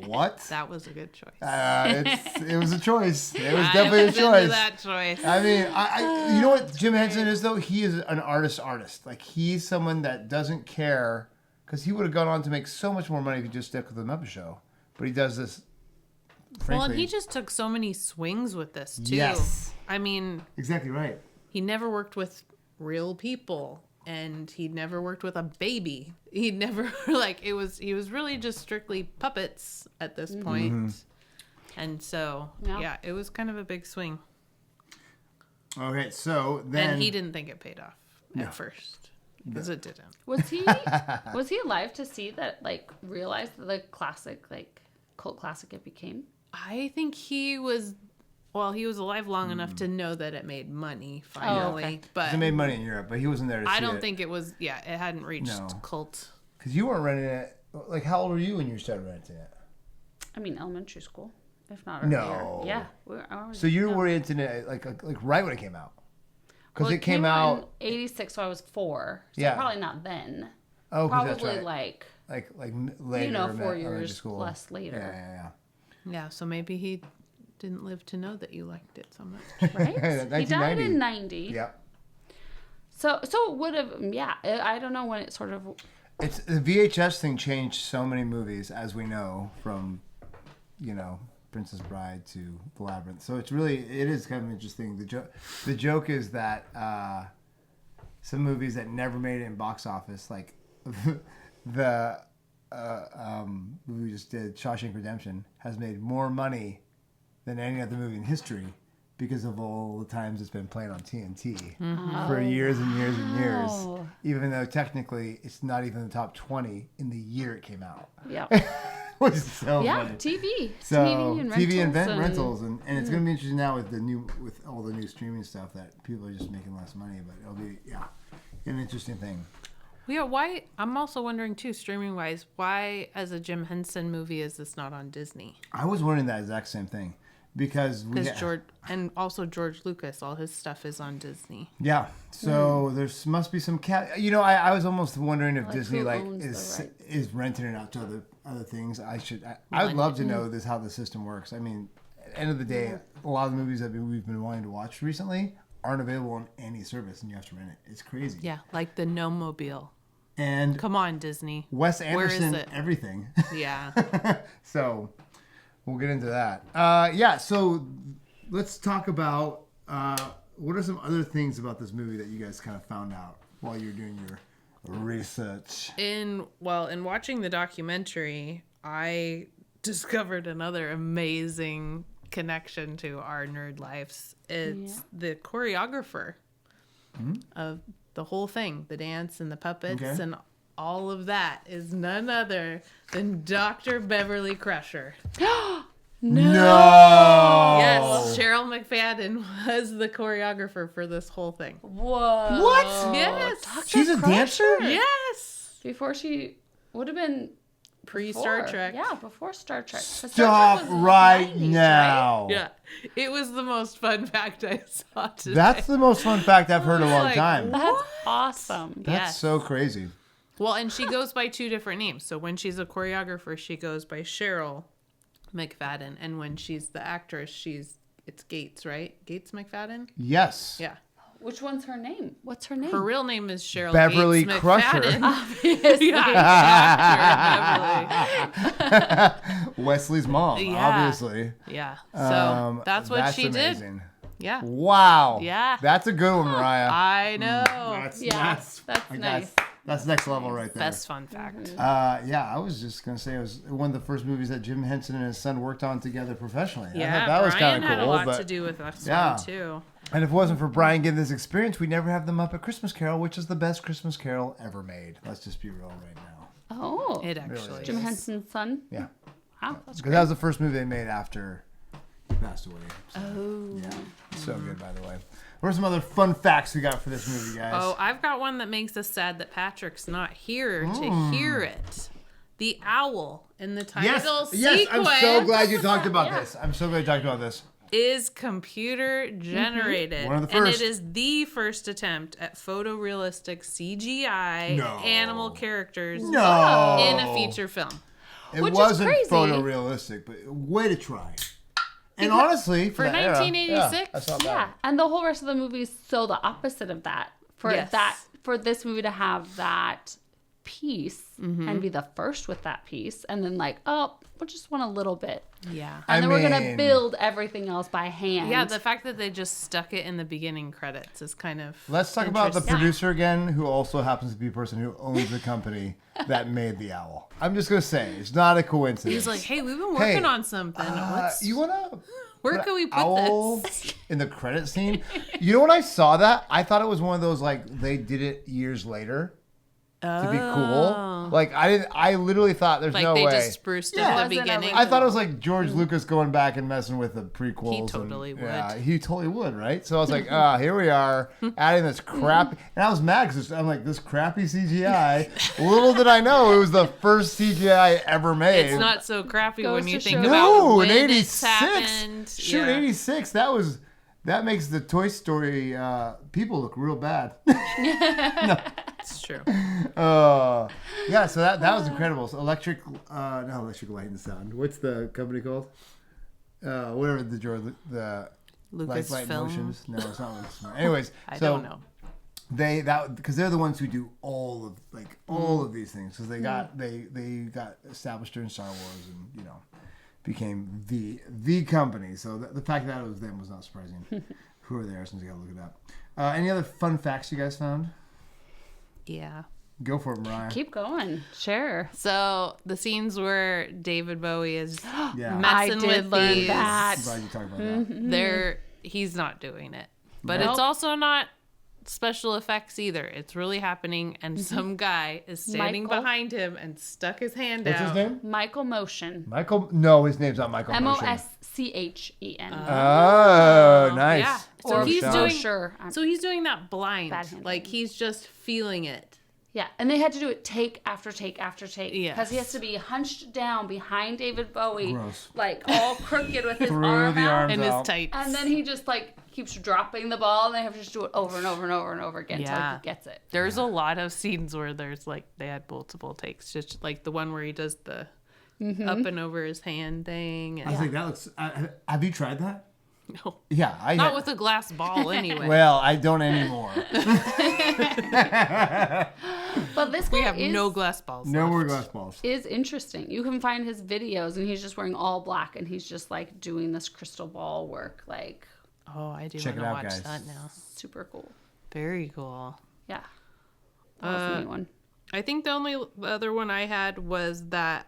[SPEAKER 1] What?
[SPEAKER 2] That was a good choice.
[SPEAKER 1] It was a choice. It was
[SPEAKER 2] I
[SPEAKER 1] definitely a
[SPEAKER 2] was into
[SPEAKER 1] choice.
[SPEAKER 2] that choice.
[SPEAKER 1] I mean, I you know what Jim Henson is though? He is an artist. Like he's someone that doesn't care because he would have gone on to make so much more money if he just stuck with the Muppet Show. But he does this. Frankly,
[SPEAKER 2] Well, and he just took so many swings with this too.
[SPEAKER 1] Yes.
[SPEAKER 2] I mean,
[SPEAKER 1] exactly right.
[SPEAKER 2] he never worked with real people and he never worked with a baby. He never he was really just strictly puppets at this point. And so yeah, it was kind of a big swing.
[SPEAKER 1] Okay, so then
[SPEAKER 2] And he didn't think it paid off at first. Because it didn't.
[SPEAKER 3] Was he alive to see that, realize the classic, cult classic it became?
[SPEAKER 2] I think he was alive long enough to know that it made money finally.
[SPEAKER 3] okay.
[SPEAKER 2] But
[SPEAKER 1] he made money in Europe, but he wasn't there to see it.
[SPEAKER 2] I don't think it was, it hadn't reached
[SPEAKER 1] No.
[SPEAKER 2] cult.
[SPEAKER 1] Because you weren't renting it. Like, how old were you when you started renting it?
[SPEAKER 3] I mean, elementary school, if not
[SPEAKER 1] No.
[SPEAKER 3] earlier. Yeah. I was
[SPEAKER 1] So you
[SPEAKER 3] young.
[SPEAKER 1] were renting it like right when it came out. Because
[SPEAKER 3] Well,
[SPEAKER 1] it came out.
[SPEAKER 3] in '86, so I was 4. So
[SPEAKER 1] Yeah.
[SPEAKER 3] probably not then.
[SPEAKER 1] Oh, 'cause
[SPEAKER 3] Probably
[SPEAKER 1] that's right. Like later.
[SPEAKER 3] 4
[SPEAKER 1] elementary
[SPEAKER 3] years
[SPEAKER 1] school.
[SPEAKER 3] plus later.
[SPEAKER 1] Yeah.
[SPEAKER 2] Yeah, so maybe he didn't live to know that you liked it so much.
[SPEAKER 3] Right? He died
[SPEAKER 1] 1990.
[SPEAKER 3] in '90.
[SPEAKER 1] Yeah.
[SPEAKER 3] So it would have. Yeah. I don't know when it sort of.
[SPEAKER 1] It's the VHS thing changed so many movies, as we know, from Princess Bride to The Labyrinth. So it is kind of interesting. The joke is that some movies that never made it in box office, like the movie we just did, Shawshank Redemption, has made more money than any other movie in history because of all the times it's been played on TNT for years and years and years.
[SPEAKER 3] Wow.
[SPEAKER 1] Even though technically it's not even the top 20 in the year it came out.
[SPEAKER 3] Yeah.
[SPEAKER 1] Which is so
[SPEAKER 3] Yeah.
[SPEAKER 1] funny.
[SPEAKER 3] TV.
[SPEAKER 1] So
[SPEAKER 3] TV and
[SPEAKER 1] rentals and it's gonna be interesting now with all the new streaming stuff that people are just making less money, but it'll be an interesting thing.
[SPEAKER 2] Yeah, why? I'm also wondering too, streaming wise, why as a Jim Henson movie is this not on Disney?
[SPEAKER 1] I was wondering that exact same thing because
[SPEAKER 2] George and also George Lucas, all his stuff is on Disney.
[SPEAKER 1] Yeah, so there's must be some I was almost wondering if Disney
[SPEAKER 3] who
[SPEAKER 1] like
[SPEAKER 3] owns the
[SPEAKER 1] is renting it out to other things. I would love to know how the system works. I mean, at the end of the day, a lot of the movies that we've been wanting to watch recently aren't available on any service, and you have to rent it. It's crazy.
[SPEAKER 2] Yeah, like the Gnome-mobile.
[SPEAKER 1] And
[SPEAKER 2] Come on, Disney.
[SPEAKER 1] Wes Anderson,
[SPEAKER 2] Where is it?
[SPEAKER 1] everything.
[SPEAKER 2] Yeah.
[SPEAKER 1] So we'll get into that. So let's talk about what are some other things about this movie that you guys kind of found out while you're doing your research?
[SPEAKER 2] In watching the documentary, I discovered another amazing connection to our nerd lives. It's the choreographer of the whole thing, the dance and the puppets and all of that is none other than Dr. Beverly Crusher.
[SPEAKER 1] No.
[SPEAKER 2] Yes, Cheryl McFadden was the choreographer for this whole thing.
[SPEAKER 3] Whoa.
[SPEAKER 1] What?
[SPEAKER 2] Yes.
[SPEAKER 1] She's a dancer?
[SPEAKER 2] Yes.
[SPEAKER 3] Before she would have been
[SPEAKER 2] Pre-Star
[SPEAKER 3] before.
[SPEAKER 2] Trek.
[SPEAKER 3] Yeah, before Star Trek. 'Cause Star
[SPEAKER 1] Stop
[SPEAKER 3] Trek was in the
[SPEAKER 1] right
[SPEAKER 3] 90s,
[SPEAKER 1] now.
[SPEAKER 2] Yeah. It was the most fun fact I saw today.
[SPEAKER 1] That's the most fun fact I've heard in a long
[SPEAKER 2] Like,
[SPEAKER 1] time.
[SPEAKER 3] That's awesome.
[SPEAKER 1] That's
[SPEAKER 2] Yes.
[SPEAKER 1] so crazy.
[SPEAKER 2] Well, and she goes by two different names. So when she's a choreographer, she goes by Cheryl McFadden, and when she's the actress, it's Gates, right? Gates McFadden?
[SPEAKER 1] Yes.
[SPEAKER 2] Yeah.
[SPEAKER 3] Which one's her name? What's her name?
[SPEAKER 2] Her real name is Cheryl
[SPEAKER 1] Beverly
[SPEAKER 2] Gates
[SPEAKER 1] Crusher.
[SPEAKER 2] McFadden.
[SPEAKER 3] Obviously.
[SPEAKER 2] Yeah,
[SPEAKER 1] Wesley's mom,
[SPEAKER 2] Yeah.
[SPEAKER 1] obviously.
[SPEAKER 2] yeah. So that's what she
[SPEAKER 1] amazing.
[SPEAKER 2] did. Yeah.
[SPEAKER 1] Wow.
[SPEAKER 2] Yeah.
[SPEAKER 1] That's a good one, Mariah.
[SPEAKER 2] I know.
[SPEAKER 3] That's nice.
[SPEAKER 1] That's next level right there.
[SPEAKER 2] Best fun fact.
[SPEAKER 1] I was just gonna say it was one of the first movies that Jim Henson and his son worked on together professionally. I
[SPEAKER 2] Yeah,
[SPEAKER 1] thought that was
[SPEAKER 2] Brian
[SPEAKER 1] kind of
[SPEAKER 2] had
[SPEAKER 1] cool.
[SPEAKER 2] a lot
[SPEAKER 1] but
[SPEAKER 2] to do with this
[SPEAKER 1] yeah.
[SPEAKER 2] one too.
[SPEAKER 1] And if it wasn't for Brian getting this experience, we'd never have the Muppet Christmas Carol, which is the best Christmas Carol ever made. Let's just be real right now.
[SPEAKER 3] Oh.
[SPEAKER 2] It actually
[SPEAKER 3] Jim
[SPEAKER 2] is.
[SPEAKER 3] Henson's son?
[SPEAKER 1] Yeah,
[SPEAKER 3] Wow, that's
[SPEAKER 1] because
[SPEAKER 3] great.
[SPEAKER 1] that was the first movie they made after he passed away. So,
[SPEAKER 3] Oh.
[SPEAKER 1] yeah, so good by the way. What are some other fun facts we got for this movie, guys?
[SPEAKER 2] Oh, I've got one that makes us sad that Patrick's not here to hear it. The owl in the title sequence
[SPEAKER 1] I'm so glad you talked about this. I'm so glad you talked about this.
[SPEAKER 2] is computer generated.
[SPEAKER 1] One of the
[SPEAKER 2] And
[SPEAKER 1] first.
[SPEAKER 2] it is the first attempt at photorealistic CGI
[SPEAKER 1] No.
[SPEAKER 2] animal characters
[SPEAKER 1] No,
[SPEAKER 2] in a feature film.
[SPEAKER 1] It
[SPEAKER 3] Which is
[SPEAKER 1] wasn't
[SPEAKER 3] crazy.
[SPEAKER 1] photorealistic, but way to try. And honestly,
[SPEAKER 2] For
[SPEAKER 1] that era,
[SPEAKER 2] 1986?
[SPEAKER 1] that's not
[SPEAKER 3] Yeah,
[SPEAKER 1] bad.
[SPEAKER 3] and the whole rest of the movie is so the opposite of that. For this movie to have that piece and be the first with that piece, and then we just want a little bit,
[SPEAKER 2] Yeah.
[SPEAKER 3] and then we're gonna
[SPEAKER 1] mean-
[SPEAKER 3] build everything else by hand.
[SPEAKER 2] Yeah, the fact that they just stuck it in the beginning credits is kind of
[SPEAKER 1] Let's talk about the
[SPEAKER 2] interesting.
[SPEAKER 1] producer again, who also happens to be a person who owns the company that made the owl. I'm just gonna say it's not a coincidence.
[SPEAKER 2] He's like, hey, we've been working on something.
[SPEAKER 1] You wanna?
[SPEAKER 2] Where
[SPEAKER 1] put
[SPEAKER 2] can we
[SPEAKER 1] an
[SPEAKER 2] put
[SPEAKER 1] owl
[SPEAKER 2] this?
[SPEAKER 1] in the credit scene? You know when I saw that, I thought it was one of those like they did it years later to be cool. Like I literally thought there's
[SPEAKER 2] Like
[SPEAKER 1] no
[SPEAKER 2] they
[SPEAKER 1] way.
[SPEAKER 2] just spruced
[SPEAKER 1] Yeah.
[SPEAKER 2] at the
[SPEAKER 3] Wasn't
[SPEAKER 2] beginning.
[SPEAKER 1] I thought it was like George Lucas going back and messing with the prequels.
[SPEAKER 2] He totally would.
[SPEAKER 1] Yeah, he totally would, right? So I was like, here we are, adding this crap. And I was mad because I'm like, this crappy CGI. Little did I know it was the first CGI ever made.
[SPEAKER 2] It's not so crappy
[SPEAKER 3] Goes
[SPEAKER 2] when
[SPEAKER 3] to
[SPEAKER 2] you think
[SPEAKER 3] show.
[SPEAKER 2] about
[SPEAKER 1] No,
[SPEAKER 2] when
[SPEAKER 1] in
[SPEAKER 2] it's
[SPEAKER 1] '86.
[SPEAKER 2] happened.
[SPEAKER 1] Shoot,
[SPEAKER 2] Yeah.
[SPEAKER 1] '86. That makes the Toy Story people look real bad.
[SPEAKER 2] It's true.
[SPEAKER 1] Yeah, so that was incredible. So electric light and sound. What's the company called? Whatever the light motions. No, it's not Lucasfilm. Anyways,
[SPEAKER 2] I
[SPEAKER 1] so
[SPEAKER 2] don't know.
[SPEAKER 1] Because they're the ones who do all of these things because they got established during Star Wars and became the company. So the fact that it was them was not surprising. Who are there? Since you gotta look it up. Any other fun facts you guys found?
[SPEAKER 2] Yeah.
[SPEAKER 1] Go for it, Mariah.
[SPEAKER 3] Keep going. Share.
[SPEAKER 2] So the scenes where David Bowie is
[SPEAKER 1] Yeah,
[SPEAKER 3] I
[SPEAKER 2] messing
[SPEAKER 3] did
[SPEAKER 2] with
[SPEAKER 3] learn
[SPEAKER 2] these,
[SPEAKER 3] that.
[SPEAKER 1] I'm glad you talked about that.
[SPEAKER 2] he's not doing it. But
[SPEAKER 3] Nope.
[SPEAKER 2] it's also not special effects either. It's really happening, and some guy is standing
[SPEAKER 3] Michael?
[SPEAKER 2] behind him and stuck his hand
[SPEAKER 1] What's
[SPEAKER 2] out.
[SPEAKER 1] his name?
[SPEAKER 3] Michael Motion.
[SPEAKER 1] Michael? No, his name's not Michael. Motion.
[SPEAKER 3] Moschen.
[SPEAKER 1] Oh, nice.
[SPEAKER 2] Yeah. So
[SPEAKER 3] Or
[SPEAKER 2] he's
[SPEAKER 1] Sean.
[SPEAKER 2] doing
[SPEAKER 3] sure.
[SPEAKER 2] So he's doing that blind.
[SPEAKER 3] Bad handwriting.
[SPEAKER 2] Like he's just feeling it.
[SPEAKER 3] Yeah, and they had to do it take after take after take.
[SPEAKER 2] Yes.
[SPEAKER 3] Because he has to be hunched down behind David Bowie,
[SPEAKER 1] Gross.
[SPEAKER 3] like all crooked with his
[SPEAKER 1] Through
[SPEAKER 3] arm
[SPEAKER 1] the
[SPEAKER 3] out.
[SPEAKER 1] arms
[SPEAKER 2] And his
[SPEAKER 1] out.
[SPEAKER 2] tights.
[SPEAKER 3] And then he just like keeps dropping the ball, and they have to just do it over and over and over and over again until
[SPEAKER 2] Yeah.
[SPEAKER 3] he gets it.
[SPEAKER 2] There's a lot of scenes where there's like they had multiple takes, just like the one where he does the up and over his hand thing.
[SPEAKER 1] I
[SPEAKER 2] And,
[SPEAKER 1] was like, that looks. Have you tried that?
[SPEAKER 2] no,
[SPEAKER 1] Yeah, I
[SPEAKER 2] not with a glass ball anyway.
[SPEAKER 1] Well, I don't anymore.
[SPEAKER 3] But this
[SPEAKER 2] we
[SPEAKER 3] guy
[SPEAKER 2] have
[SPEAKER 3] is,
[SPEAKER 2] no glass balls.
[SPEAKER 1] No
[SPEAKER 2] left.
[SPEAKER 1] more glass balls.
[SPEAKER 3] is interesting. You can find his videos, and he's just wearing all black, and he's just like doing this crystal ball work, like
[SPEAKER 2] Oh, I do
[SPEAKER 1] Check
[SPEAKER 2] want
[SPEAKER 1] it
[SPEAKER 2] to
[SPEAKER 1] out,
[SPEAKER 2] watch
[SPEAKER 1] guys.
[SPEAKER 2] that now.
[SPEAKER 3] super cool.
[SPEAKER 2] Very cool.
[SPEAKER 3] Yeah, that was a neat one.
[SPEAKER 2] I think the only other one I had was that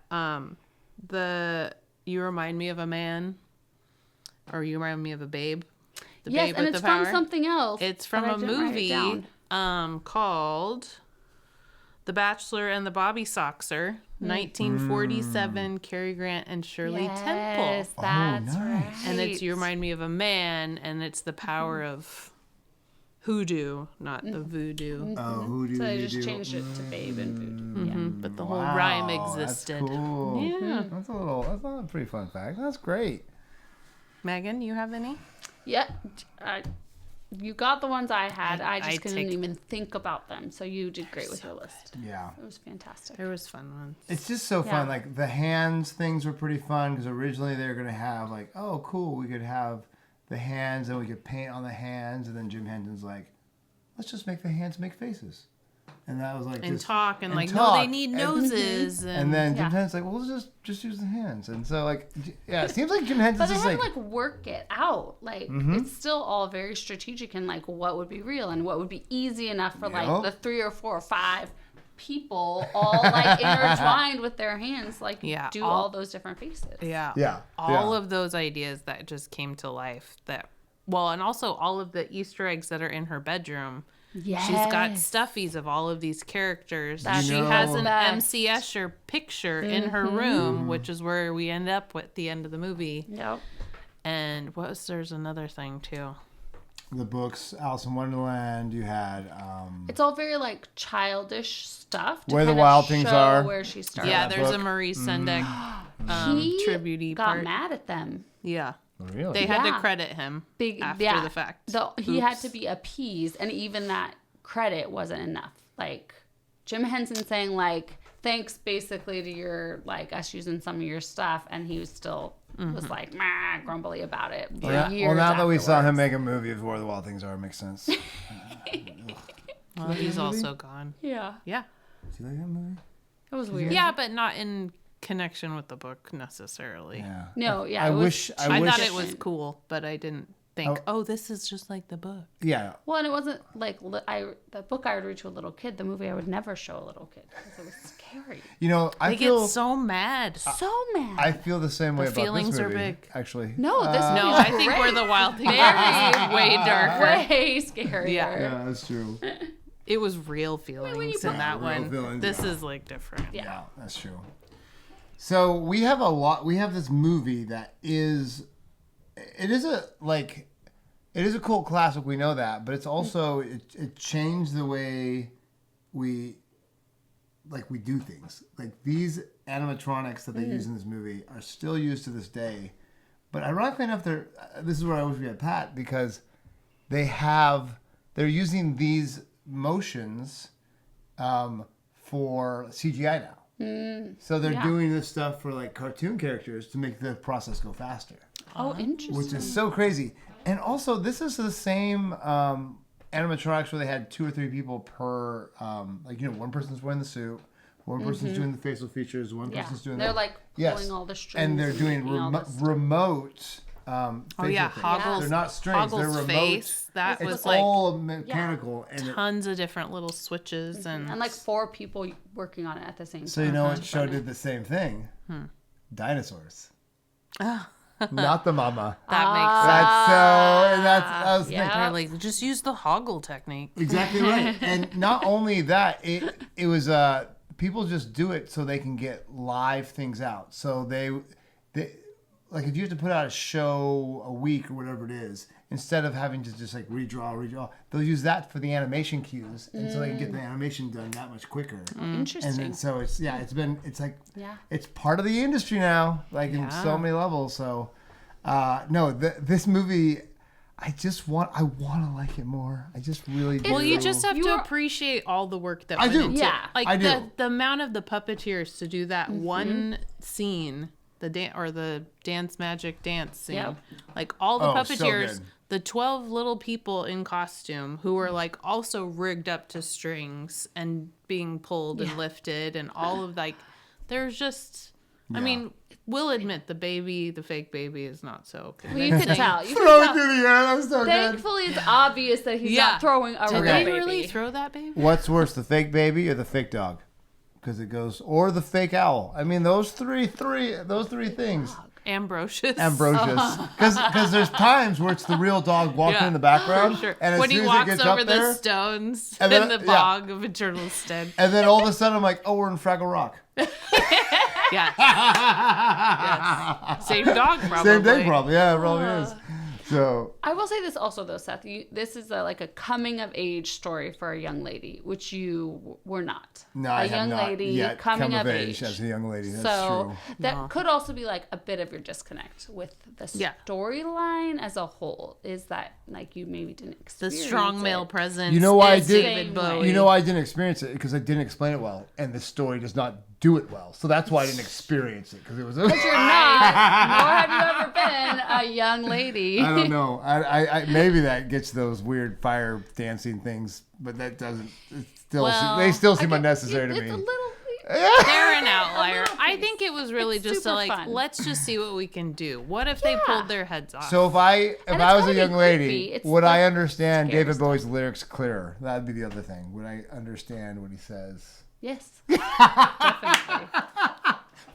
[SPEAKER 2] the You Remind Me of a Man, or You Remind Me of a Babe. The
[SPEAKER 3] Yes,
[SPEAKER 2] Babe
[SPEAKER 3] and
[SPEAKER 2] with
[SPEAKER 3] it's
[SPEAKER 2] the
[SPEAKER 3] from
[SPEAKER 2] Power.
[SPEAKER 3] something else.
[SPEAKER 2] It's from
[SPEAKER 3] but I
[SPEAKER 2] a
[SPEAKER 3] didn't write it
[SPEAKER 2] movie
[SPEAKER 3] down.
[SPEAKER 2] called The Bachelor and the Bobby Soxer, 1947, Cary Grant and Shirley Temple.
[SPEAKER 3] Yes, that's
[SPEAKER 1] nice.
[SPEAKER 3] right.
[SPEAKER 2] And it's You Remind Me of a Man, and it's the power of hoodoo, not the voodoo.
[SPEAKER 1] Oh, who do
[SPEAKER 3] So I
[SPEAKER 1] you
[SPEAKER 3] just
[SPEAKER 1] do?
[SPEAKER 3] changed it to Babe and Voodoo. Yeah.
[SPEAKER 2] But the whole
[SPEAKER 1] Wow,
[SPEAKER 2] rhyme existed.
[SPEAKER 1] That's cool.
[SPEAKER 2] Yeah.
[SPEAKER 1] That's a pretty fun fact. That's great.
[SPEAKER 2] Megan, you have any?
[SPEAKER 3] Yeah. You got the ones I had. I just
[SPEAKER 2] I
[SPEAKER 3] couldn't
[SPEAKER 2] take-
[SPEAKER 3] even think about them. So you did great with your list.
[SPEAKER 1] Yeah.
[SPEAKER 3] It was fantastic.
[SPEAKER 2] There was fun ones.
[SPEAKER 1] It's just so fun.
[SPEAKER 3] Yeah.
[SPEAKER 1] Like the hands things were pretty fun because originally they were gonna have like, oh, cool, we could have the hands and we could paint on the hands, and then Jim Henson's like, let's just make the hands make faces, and that was like
[SPEAKER 2] And
[SPEAKER 1] just,
[SPEAKER 2] talk and like, no,
[SPEAKER 1] talk,
[SPEAKER 2] they need
[SPEAKER 1] and-
[SPEAKER 2] noses.
[SPEAKER 1] And then Jim
[SPEAKER 3] Yeah.
[SPEAKER 1] Henson's like, well, let's just use the hands, and so like, yeah, it seems like Jim Henson's
[SPEAKER 3] But they
[SPEAKER 1] just
[SPEAKER 3] had
[SPEAKER 1] like,
[SPEAKER 3] to like work it out. Like it's still all very strategic and like what would be real and what would be easy enough for like
[SPEAKER 1] Yep.
[SPEAKER 3] the 3 or 4 or 5 people all like intertwined with their hands, like
[SPEAKER 2] Yeah,
[SPEAKER 3] do
[SPEAKER 2] all-
[SPEAKER 3] all those different faces.
[SPEAKER 2] yeah.
[SPEAKER 1] yeah,
[SPEAKER 2] All
[SPEAKER 1] yeah.
[SPEAKER 2] of those ideas that just came to life that, well, and also all of the Easter eggs that are in her bedroom.
[SPEAKER 3] Yes.
[SPEAKER 2] She's got stuffies of all of these characters.
[SPEAKER 3] That's
[SPEAKER 2] She
[SPEAKER 1] You
[SPEAKER 2] has
[SPEAKER 1] know-
[SPEAKER 2] an
[SPEAKER 3] Best.
[SPEAKER 2] MC Escher picture in her room, which is where we end up at the end of the movie.
[SPEAKER 3] Yep.
[SPEAKER 2] And there's another thing too.
[SPEAKER 1] The books, Alice in Wonderland. You had
[SPEAKER 3] It's all very like childish stuff. To
[SPEAKER 1] Where the
[SPEAKER 3] kinda
[SPEAKER 1] Wild Things
[SPEAKER 3] show
[SPEAKER 1] Are.
[SPEAKER 3] Where she started.
[SPEAKER 2] Yeah,
[SPEAKER 1] that
[SPEAKER 2] there's
[SPEAKER 1] book.
[SPEAKER 2] a Marie Sendak
[SPEAKER 3] He
[SPEAKER 2] tribute
[SPEAKER 3] got
[SPEAKER 2] part.
[SPEAKER 3] mad at them.
[SPEAKER 2] Yeah.
[SPEAKER 1] really.
[SPEAKER 2] They had to
[SPEAKER 3] Yeah.
[SPEAKER 2] credit him
[SPEAKER 3] Big
[SPEAKER 2] after
[SPEAKER 3] yeah.
[SPEAKER 2] the fact.
[SPEAKER 3] He had
[SPEAKER 2] Oops.
[SPEAKER 3] to be appeased, and even that credit wasn't enough. Like Jim Henson saying like thanks basically to your like us using some of your stuff, and he was still was like grumbly about it. For
[SPEAKER 1] Well,
[SPEAKER 3] years
[SPEAKER 1] now that we saw him
[SPEAKER 3] afterwards.
[SPEAKER 1] make a movie of Where the Wild Things Are, it makes sense. Do
[SPEAKER 2] Well, he's also gone.
[SPEAKER 3] Yeah,
[SPEAKER 2] Yeah.
[SPEAKER 1] you like that movie?
[SPEAKER 3] it was weird.
[SPEAKER 2] Yeah, but not in connection with the book necessarily.
[SPEAKER 1] Yeah.
[SPEAKER 3] No, yeah.
[SPEAKER 1] I
[SPEAKER 3] it was-
[SPEAKER 1] wish.
[SPEAKER 2] I
[SPEAKER 1] wish,
[SPEAKER 2] thought it was cool, but I didn't think,
[SPEAKER 1] Oh.
[SPEAKER 2] oh, this is just like the book.
[SPEAKER 1] Yeah.
[SPEAKER 3] Well, and it wasn't like the book I would read to a little kid. The movie I would never show a little kid because it was scary.
[SPEAKER 1] You know, I
[SPEAKER 2] They
[SPEAKER 1] feel.
[SPEAKER 2] get so mad.
[SPEAKER 3] So mad.
[SPEAKER 1] I feel the same way about
[SPEAKER 2] feelings
[SPEAKER 1] this
[SPEAKER 2] are
[SPEAKER 1] movie.
[SPEAKER 2] big.
[SPEAKER 1] Actually.
[SPEAKER 3] no, this
[SPEAKER 2] No,
[SPEAKER 3] movie's
[SPEAKER 2] I think
[SPEAKER 3] great.
[SPEAKER 2] Where the Wild Things
[SPEAKER 3] Very-
[SPEAKER 2] Are is way darker.
[SPEAKER 3] way scarier.
[SPEAKER 2] Yeah.
[SPEAKER 1] Yeah, that's true.
[SPEAKER 2] It was real feelings in that
[SPEAKER 1] Real
[SPEAKER 2] one.
[SPEAKER 1] feelings,
[SPEAKER 2] This
[SPEAKER 1] yeah.
[SPEAKER 2] is like different.
[SPEAKER 3] Yeah.
[SPEAKER 1] That's true. So we have a lot. We have this movie that is. It is a like. It is a cult classic. We know that, but it's also it changed the way we. Like we do things. Like these animatronics that they use in this movie are still used to this day, but ironically enough, this is where I wish we had Pat because they're using these motions for CGI now. So they're
[SPEAKER 3] yeah.
[SPEAKER 1] doing this stuff for like cartoon characters to make the process go faster,
[SPEAKER 3] Oh, interesting.
[SPEAKER 1] which is so crazy. And also, this is the same animatronics where they had 2 or 3 people per, one person's wearing the suit, one person's doing the facial features, one
[SPEAKER 3] Yeah,
[SPEAKER 1] person's doing
[SPEAKER 3] they're
[SPEAKER 1] the...
[SPEAKER 3] like pulling all the strings,
[SPEAKER 1] and they're doing
[SPEAKER 3] all this stuff.
[SPEAKER 1] remote
[SPEAKER 2] Oh
[SPEAKER 1] facial
[SPEAKER 2] yeah,
[SPEAKER 1] things.
[SPEAKER 2] Hoggle's,
[SPEAKER 1] They're not strings, they're
[SPEAKER 2] Hoggle's
[SPEAKER 1] remote.
[SPEAKER 2] face. That
[SPEAKER 1] It's
[SPEAKER 2] was like
[SPEAKER 1] all mechanical. And
[SPEAKER 2] tons of different little switches and
[SPEAKER 3] and like 4 people working on it at the same time.
[SPEAKER 1] so you know what
[SPEAKER 3] It's
[SPEAKER 1] show
[SPEAKER 3] funny.
[SPEAKER 1] did the same thing? Dinosaurs.
[SPEAKER 2] Oh.
[SPEAKER 1] Not the mama.
[SPEAKER 2] that makes
[SPEAKER 1] That's so... And I was
[SPEAKER 3] yeah.
[SPEAKER 1] thinking,
[SPEAKER 2] They're like, just use the Hoggle technique.
[SPEAKER 1] exactly right. And not only that, it was people just do it so they can get live things out. So they like if you have to put out a show a week or whatever it is, instead of having to just like redraw, they'll use that for the animation cues, and so they can get the animation done that much quicker.
[SPEAKER 3] Interesting.
[SPEAKER 1] And then, so it's
[SPEAKER 3] Yeah.
[SPEAKER 1] it's part of the industry now, like in so many levels. So this movie, I want to like it more. I just really do.
[SPEAKER 2] Well, you just have to appreciate all the work that went into it.
[SPEAKER 3] Yeah.
[SPEAKER 2] Like
[SPEAKER 1] I do.
[SPEAKER 2] the amount of the puppeteers to do that one scene, the dance magic dance scene.
[SPEAKER 3] Yep.
[SPEAKER 2] Like all the
[SPEAKER 1] so
[SPEAKER 2] puppeteers,
[SPEAKER 1] good.
[SPEAKER 2] the 12 little people in costume who were like also rigged up to strings and being pulled and lifted and all of like there's just I mean, we'll admit the fake baby is not so
[SPEAKER 3] Well, you could tell. You could
[SPEAKER 1] Throw it
[SPEAKER 3] tell.
[SPEAKER 1] through the air. That was so good.
[SPEAKER 3] Thankfully, it's obvious that he's not throwing a real
[SPEAKER 2] Did they
[SPEAKER 3] baby.
[SPEAKER 2] really throw that baby?
[SPEAKER 1] What's worse, the fake baby or the fake dog? Because it goes, or the fake owl. I mean, those three things.
[SPEAKER 2] Ambrosius.
[SPEAKER 1] Because there's times where it's the real dog walking in the background.
[SPEAKER 2] Sure.
[SPEAKER 1] And as
[SPEAKER 2] When he
[SPEAKER 1] soon as it
[SPEAKER 2] walks
[SPEAKER 1] gets
[SPEAKER 2] over
[SPEAKER 1] up
[SPEAKER 2] the
[SPEAKER 1] there,
[SPEAKER 2] stones
[SPEAKER 1] and then-
[SPEAKER 2] in the bog of eternal stead.
[SPEAKER 1] and then all of a sudden I'm like, oh, we're in Fraggle Rock.
[SPEAKER 2] Yeah. Yes. Same dog, probably.
[SPEAKER 1] Same thing, probably. Yeah, it probably is. So
[SPEAKER 3] I will say this also, though, Seth. This is like a coming of age story for a young lady, which you were not.
[SPEAKER 1] no,
[SPEAKER 3] a
[SPEAKER 1] I have
[SPEAKER 3] young
[SPEAKER 1] not
[SPEAKER 3] lady
[SPEAKER 1] yet
[SPEAKER 3] coming
[SPEAKER 1] come
[SPEAKER 3] of age
[SPEAKER 1] as a young lady. That's
[SPEAKER 3] so
[SPEAKER 1] true.
[SPEAKER 3] that could also be like a bit of your disconnect with the
[SPEAKER 2] Yeah.
[SPEAKER 3] storyline as a whole. Is that like you maybe didn't
[SPEAKER 2] The
[SPEAKER 3] experience
[SPEAKER 2] strong male
[SPEAKER 3] it.
[SPEAKER 2] presence.
[SPEAKER 1] You know why I
[SPEAKER 2] is
[SPEAKER 1] did?
[SPEAKER 2] David Bowie.
[SPEAKER 1] You know why I didn't experience it? Because I didn't explain it well, and the story does not do it well. So that's why I didn't experience it, because it was.
[SPEAKER 3] You're not, nor have you ever been a young lady.
[SPEAKER 1] I don't know. I maybe that gets those weird fire dancing things, but that doesn't. They still seem unnecessary to me.
[SPEAKER 3] It's a little.
[SPEAKER 2] They're an outlier.
[SPEAKER 3] little
[SPEAKER 2] I
[SPEAKER 3] piece.
[SPEAKER 2] think it was really
[SPEAKER 3] It's
[SPEAKER 2] just
[SPEAKER 3] super
[SPEAKER 2] like,
[SPEAKER 3] fun.
[SPEAKER 2] let's just see what we can do. What if they pulled their heads off?
[SPEAKER 1] So if I
[SPEAKER 3] it's
[SPEAKER 1] was a
[SPEAKER 3] gotta be
[SPEAKER 1] young lady,
[SPEAKER 3] creepy. It's
[SPEAKER 1] would
[SPEAKER 3] like
[SPEAKER 1] I understand
[SPEAKER 3] scary
[SPEAKER 1] David
[SPEAKER 3] stuff.
[SPEAKER 1] Bowie's lyrics clearer? That'd be the other thing. Would I understand what he says?
[SPEAKER 3] Yes, definitely,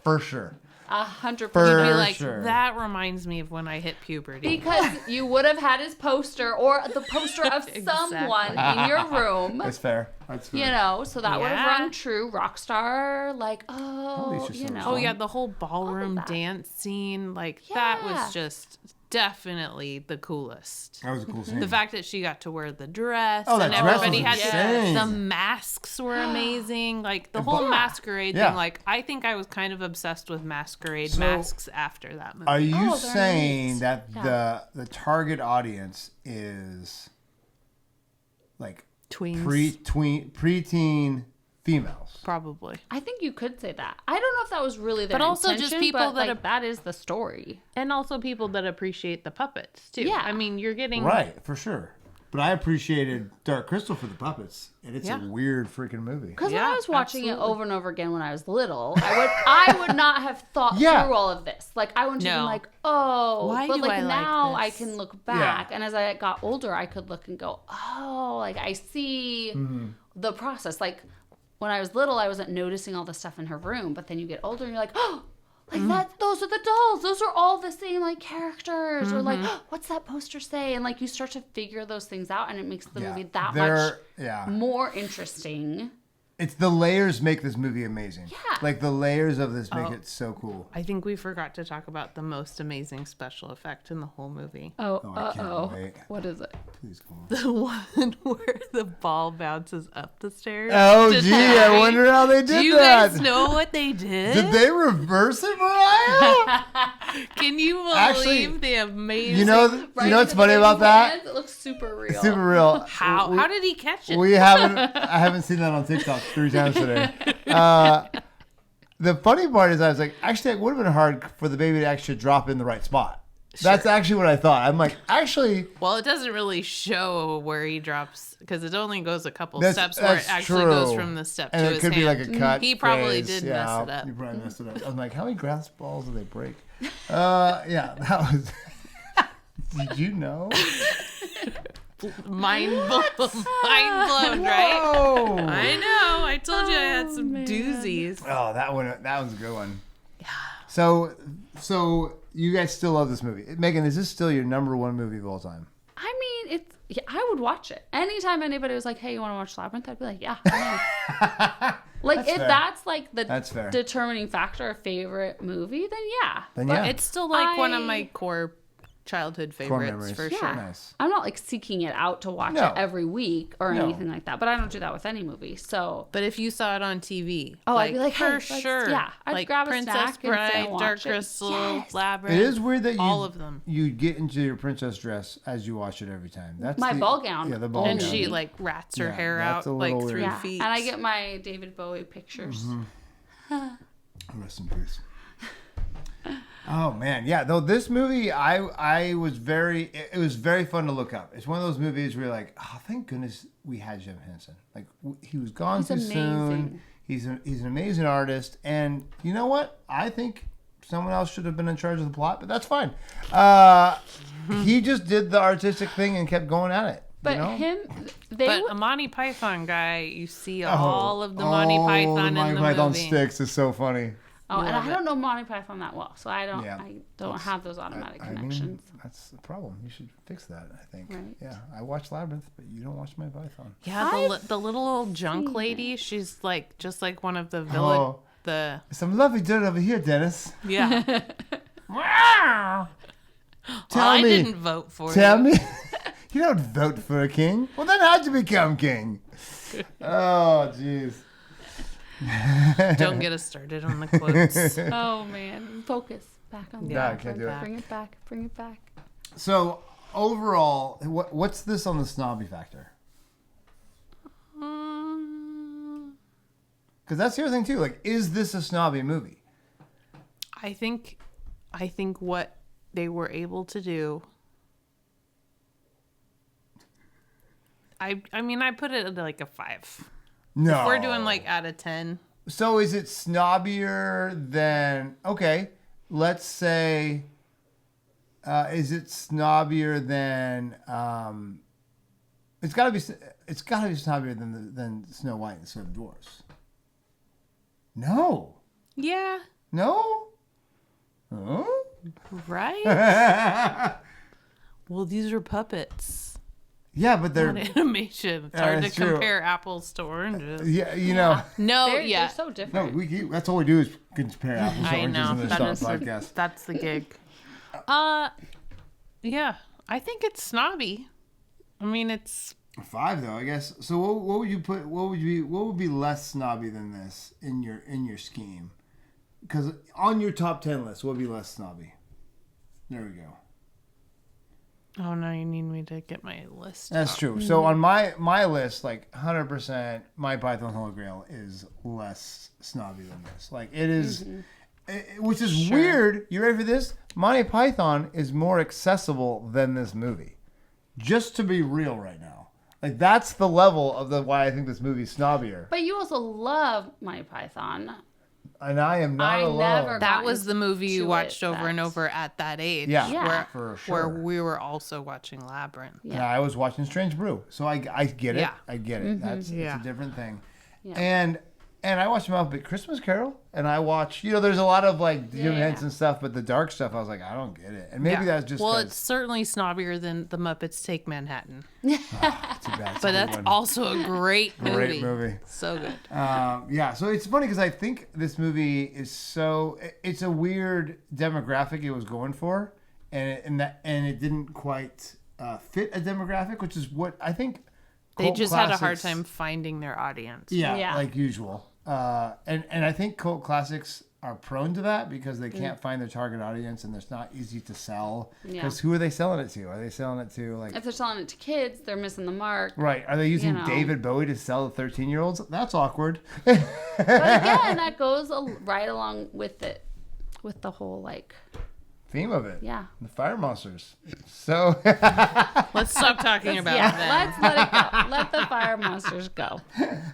[SPEAKER 1] For sure.
[SPEAKER 3] 100%.
[SPEAKER 1] For
[SPEAKER 2] You'd be like,
[SPEAKER 1] sure.
[SPEAKER 2] that reminds me of when I hit puberty.
[SPEAKER 3] Because you would have had his poster or the poster of someone in your room,
[SPEAKER 1] That's fair. That's fair.
[SPEAKER 3] you know, so that would have
[SPEAKER 2] Yeah.
[SPEAKER 3] rung true. Rock star, like,
[SPEAKER 1] Holy shit,
[SPEAKER 3] you
[SPEAKER 1] so
[SPEAKER 3] know.
[SPEAKER 2] Oh yeah, the whole ballroom
[SPEAKER 3] that.
[SPEAKER 2] dance scene, like that
[SPEAKER 3] Yeah.
[SPEAKER 2] was just definitely the coolest.
[SPEAKER 1] That was a cool scene.
[SPEAKER 2] The fact that she got to wear the dress
[SPEAKER 1] Oh, that
[SPEAKER 2] and
[SPEAKER 1] dress
[SPEAKER 2] everybody
[SPEAKER 1] was
[SPEAKER 2] had
[SPEAKER 1] insane.
[SPEAKER 2] to, the masks were amazing. Like the
[SPEAKER 1] And
[SPEAKER 2] whole
[SPEAKER 1] bo-
[SPEAKER 2] masquerade
[SPEAKER 1] Yeah.
[SPEAKER 2] thing, like I think I was kind of obsessed with masquerade
[SPEAKER 1] So,
[SPEAKER 2] masks after that movie.
[SPEAKER 1] Are you
[SPEAKER 3] Oh, they're
[SPEAKER 1] saying
[SPEAKER 3] neat.
[SPEAKER 1] that
[SPEAKER 3] Yeah.
[SPEAKER 1] the target audience is like
[SPEAKER 2] Tweens.
[SPEAKER 1] preteen females?
[SPEAKER 2] Probably.
[SPEAKER 3] I think you could say that. I don't know if that was really their
[SPEAKER 2] But also just
[SPEAKER 3] intention,
[SPEAKER 2] people
[SPEAKER 3] but,
[SPEAKER 2] that
[SPEAKER 3] like,
[SPEAKER 2] are-
[SPEAKER 3] that is the story.
[SPEAKER 2] And also people that appreciate the puppets too.
[SPEAKER 3] Yeah.
[SPEAKER 2] I mean, you're getting
[SPEAKER 1] Right, for sure. But I appreciated Dark Crystal for the puppets, and it's
[SPEAKER 2] Yeah.
[SPEAKER 1] a weird freaking movie.
[SPEAKER 3] Because when
[SPEAKER 2] Yeah,
[SPEAKER 3] I was watching it
[SPEAKER 2] absolutely.
[SPEAKER 3] over and over again when I was little, I would not have thought
[SPEAKER 1] Yeah.
[SPEAKER 3] through all of this. Like I wouldn't have been
[SPEAKER 2] No.
[SPEAKER 3] like, oh,
[SPEAKER 2] Why
[SPEAKER 3] but
[SPEAKER 2] do
[SPEAKER 3] like
[SPEAKER 2] I like
[SPEAKER 3] now I
[SPEAKER 2] this?
[SPEAKER 3] can look back, and as I got older, I could look and go, oh, like I see the process. Like when I was little, I wasn't noticing all the stuff in her room, but then you get older and you're like, oh. Like that, those are the dolls. Those are all the same like characters. Or like, what's that poster say? And like you start to figure those things out, and it makes the movie that much more interesting.
[SPEAKER 1] It's the layers make this movie amazing.
[SPEAKER 3] Yeah.
[SPEAKER 1] Like the layers of this make it so cool.
[SPEAKER 2] I think we forgot to talk about the most amazing special effect in the whole movie.
[SPEAKER 3] Oh,
[SPEAKER 1] I can't wait.
[SPEAKER 3] What is it?
[SPEAKER 1] Please go on.
[SPEAKER 2] The one where the ball bounces up the stairs.
[SPEAKER 1] Oh,
[SPEAKER 2] to
[SPEAKER 1] gee, I
[SPEAKER 2] Terry.
[SPEAKER 1] wonder how they did
[SPEAKER 2] Do you
[SPEAKER 1] that.
[SPEAKER 2] guys know what they did?
[SPEAKER 1] Did they reverse it, Mariah?
[SPEAKER 2] Can you believe
[SPEAKER 1] Actually,
[SPEAKER 2] the amazing?
[SPEAKER 1] you know what's funny about that?
[SPEAKER 3] It looks super real.
[SPEAKER 1] Super real.
[SPEAKER 2] how did he catch it?
[SPEAKER 1] I haven't seen that on TikTok 3 times today. The funny part is I was like, actually, it would have been hard for the baby to actually drop in the right spot. That's actually what I thought. I'm like, actually,
[SPEAKER 2] Well, it doesn't really show where he drops because it only goes a couple
[SPEAKER 1] That's-
[SPEAKER 2] steps where it
[SPEAKER 1] that's
[SPEAKER 2] actually
[SPEAKER 1] true.
[SPEAKER 2] goes from the step
[SPEAKER 1] and
[SPEAKER 2] to
[SPEAKER 1] it
[SPEAKER 2] his
[SPEAKER 1] could
[SPEAKER 2] hand.
[SPEAKER 1] be like a cut.
[SPEAKER 2] He probably
[SPEAKER 1] phrase.
[SPEAKER 2] did mess it up.
[SPEAKER 1] You probably messed it up. I'm like, how many grass balls do they break? Yeah, that was. Did you know?
[SPEAKER 2] Mind blown, right?
[SPEAKER 1] Oh.
[SPEAKER 2] I know. I told you I had some
[SPEAKER 3] man.
[SPEAKER 2] doozies.
[SPEAKER 1] Oh, that one's a good one. Yeah. So you guys still love this movie, Megan? Is this still your #1 movie of all time?
[SPEAKER 3] I mean, I would watch it. Anytime anybody was like, hey, you want to watch Labyrinth? I'd be like, yeah. I know. Like,
[SPEAKER 1] That's
[SPEAKER 3] if
[SPEAKER 1] fair.
[SPEAKER 3] that's like the
[SPEAKER 1] That's fair.
[SPEAKER 3] determining factor of favorite movie, then yeah.
[SPEAKER 1] Then
[SPEAKER 2] But
[SPEAKER 1] yeah.
[SPEAKER 2] it's still like one of my core childhood
[SPEAKER 1] Core
[SPEAKER 2] favorites
[SPEAKER 1] memories.
[SPEAKER 2] for
[SPEAKER 3] Yeah.
[SPEAKER 2] sure.
[SPEAKER 1] Nice.
[SPEAKER 3] I'm not like seeking it out to watch
[SPEAKER 1] No.
[SPEAKER 3] it every week or
[SPEAKER 1] No.
[SPEAKER 3] anything like that, but I don't do that with any movie. So,
[SPEAKER 2] But if you saw it on TV,
[SPEAKER 3] oh, I'd be like,
[SPEAKER 2] for
[SPEAKER 3] hey, let's-
[SPEAKER 2] sure,
[SPEAKER 3] yeah, I'd
[SPEAKER 2] like
[SPEAKER 3] grab a
[SPEAKER 2] Princess
[SPEAKER 3] snack and sit
[SPEAKER 2] Bride,
[SPEAKER 3] and watch
[SPEAKER 2] Dark
[SPEAKER 3] it.
[SPEAKER 2] Crystal,
[SPEAKER 3] Yes.
[SPEAKER 2] Labyrinth.
[SPEAKER 1] It is weird that
[SPEAKER 2] all of them.
[SPEAKER 1] you get into your princess dress as you watch it every time. That's
[SPEAKER 3] My ball gown
[SPEAKER 1] Yeah, the ball
[SPEAKER 2] And
[SPEAKER 1] gown.
[SPEAKER 2] she like rats her
[SPEAKER 1] Yeah,
[SPEAKER 2] hair
[SPEAKER 1] that's
[SPEAKER 2] out
[SPEAKER 1] a
[SPEAKER 2] like
[SPEAKER 1] little
[SPEAKER 2] 3
[SPEAKER 1] weird.
[SPEAKER 3] yeah,
[SPEAKER 2] feet.
[SPEAKER 3] and I get my David Bowie pictures.
[SPEAKER 1] Rest in peace. Oh man, yeah. Though this movie, I was very. It was very fun to look up. It's one of those movies where you're like, oh, thank goodness we had Jim Henson. Like he was gone
[SPEAKER 3] He's
[SPEAKER 1] too soon.
[SPEAKER 3] amazing.
[SPEAKER 1] He's an amazing artist, and you know what? I think someone else should have been in charge of the plot, but that's fine. He just did the artistic thing and kept going at it.
[SPEAKER 3] But
[SPEAKER 1] you know?
[SPEAKER 2] But a Monty Python guy, you see all of the Monty Python
[SPEAKER 1] Monty
[SPEAKER 2] in the
[SPEAKER 1] Python
[SPEAKER 2] movie.
[SPEAKER 1] sticks is so funny.
[SPEAKER 3] Oh, and
[SPEAKER 2] love
[SPEAKER 3] I
[SPEAKER 2] it.
[SPEAKER 3] don't know Monty Python that well, so I don't
[SPEAKER 1] Yeah.
[SPEAKER 3] have those automatic
[SPEAKER 1] I mean,
[SPEAKER 3] connections.
[SPEAKER 1] that's the problem. You should fix that, I think.
[SPEAKER 3] Right.
[SPEAKER 1] Yeah, I watched Labyrinth, but you don't watch Monty Python.
[SPEAKER 2] Yeah, the little old junk lady. She's like just like one of the village.
[SPEAKER 1] Oh.
[SPEAKER 2] The
[SPEAKER 1] Some lovely dirt over here, Dennis.
[SPEAKER 2] yeah.
[SPEAKER 1] Tell
[SPEAKER 2] I
[SPEAKER 1] me.
[SPEAKER 2] didn't vote for
[SPEAKER 1] Tell
[SPEAKER 2] you.
[SPEAKER 1] me. You don't vote for a king. Well, then how'd you become king? Oh, jeez.
[SPEAKER 2] Don't get us started on the quotes.
[SPEAKER 3] Oh man, focus back on
[SPEAKER 1] Yeah, I
[SPEAKER 3] that.
[SPEAKER 1] can't do it.
[SPEAKER 3] Bring it back. Bring it back.
[SPEAKER 1] So, overall, what's this on the snobby factor? Because that's the other thing, too. Like, is this a snobby movie?
[SPEAKER 2] I think what they were able to do. I mean, I put it at like a 5.
[SPEAKER 1] No.
[SPEAKER 2] If we're doing like out of 10.
[SPEAKER 1] So is it snobbier than... Okay, let's say... is it snobbier than... It's got to be snobbier than Snow White and the Seven Dwarfs. No.
[SPEAKER 2] Yeah.
[SPEAKER 1] No? Huh?
[SPEAKER 2] Right? Well, these are puppets.
[SPEAKER 1] Yeah, but they're...
[SPEAKER 2] Not animation. It's hard to
[SPEAKER 1] that's true.
[SPEAKER 2] compare apples to oranges.
[SPEAKER 1] Yeah, you know...
[SPEAKER 2] No,
[SPEAKER 3] They're so
[SPEAKER 1] No,
[SPEAKER 3] different.
[SPEAKER 1] that's all we do is compare apples to
[SPEAKER 2] I
[SPEAKER 1] oranges
[SPEAKER 2] know.
[SPEAKER 1] in this
[SPEAKER 2] That is
[SPEAKER 1] podcast.
[SPEAKER 2] that's the gig. Yeah. I think it's snobby. I mean, it's
[SPEAKER 1] 5 though, I guess. So what would you put? What would be less snobby than this in your scheme? Because on your top 10 list, what would be less snobby? There we go.
[SPEAKER 2] oh no, you need me to get my list.
[SPEAKER 1] That's
[SPEAKER 2] out.
[SPEAKER 1] true. So on my list, like 100%, my Python Holy Grail is less snobby than this. Like it is, which is weird. You ready for this? Monty Python is more accessible than this movie. Just to be real right now. Like that's the level of why I think this movie's snobbier.
[SPEAKER 3] But you also love Monty Python.
[SPEAKER 1] And I am not
[SPEAKER 3] I
[SPEAKER 1] alone.
[SPEAKER 3] never-
[SPEAKER 2] That
[SPEAKER 3] got
[SPEAKER 2] was the movie you
[SPEAKER 3] into
[SPEAKER 2] watched
[SPEAKER 3] it,
[SPEAKER 2] over and
[SPEAKER 3] that's-
[SPEAKER 2] over at that age.
[SPEAKER 1] Yeah,
[SPEAKER 3] Yeah.
[SPEAKER 1] for
[SPEAKER 2] Where
[SPEAKER 1] sure.
[SPEAKER 2] we were also watching Labyrinth.
[SPEAKER 1] Yeah, I was watching Strange Brew, so I get it.
[SPEAKER 2] Yeah.
[SPEAKER 1] I get it. It's
[SPEAKER 2] Yeah.
[SPEAKER 1] a different thing.
[SPEAKER 3] Yeah.
[SPEAKER 1] And I watched Muppet Christmas Carol, and I watch. There's a lot of like Jim
[SPEAKER 3] Yeah.
[SPEAKER 1] Henson stuff, but the dark stuff, I was like, I don't get it. And maybe that's just
[SPEAKER 2] well,
[SPEAKER 1] 'cause-
[SPEAKER 2] it's certainly snobbier than The Muppets Take Manhattan.
[SPEAKER 1] too bad. It's a
[SPEAKER 2] But
[SPEAKER 1] good
[SPEAKER 2] that's
[SPEAKER 1] one.
[SPEAKER 2] also a great movie.
[SPEAKER 1] Great movie.
[SPEAKER 2] So good.
[SPEAKER 1] Yeah, so it's funny because I think this movie is it's a weird demographic it was going for, and it didn't quite fit a demographic, which is what I think.
[SPEAKER 2] They
[SPEAKER 1] cult
[SPEAKER 2] just had a hard
[SPEAKER 1] classics-
[SPEAKER 2] time finding their audience.
[SPEAKER 3] Yeah.
[SPEAKER 1] like usual. And I think cult classics are prone to that because they can't find their target audience and it's not easy to sell.
[SPEAKER 3] Yeah.
[SPEAKER 1] Because who are they selling it to? Are they selling it to like...
[SPEAKER 3] If they're selling it to kids, they're missing the mark.
[SPEAKER 1] Right. Are they using
[SPEAKER 3] know.
[SPEAKER 1] David Bowie to sell to 13-year-olds? That's awkward.
[SPEAKER 3] But again, that goes right along with it, with the whole like,
[SPEAKER 1] Theme of it.
[SPEAKER 3] yeah.
[SPEAKER 1] The fire monsters. So...
[SPEAKER 2] Let's stop talking about
[SPEAKER 3] Yeah,
[SPEAKER 2] them.
[SPEAKER 3] let's let it go. Let the fire monsters go.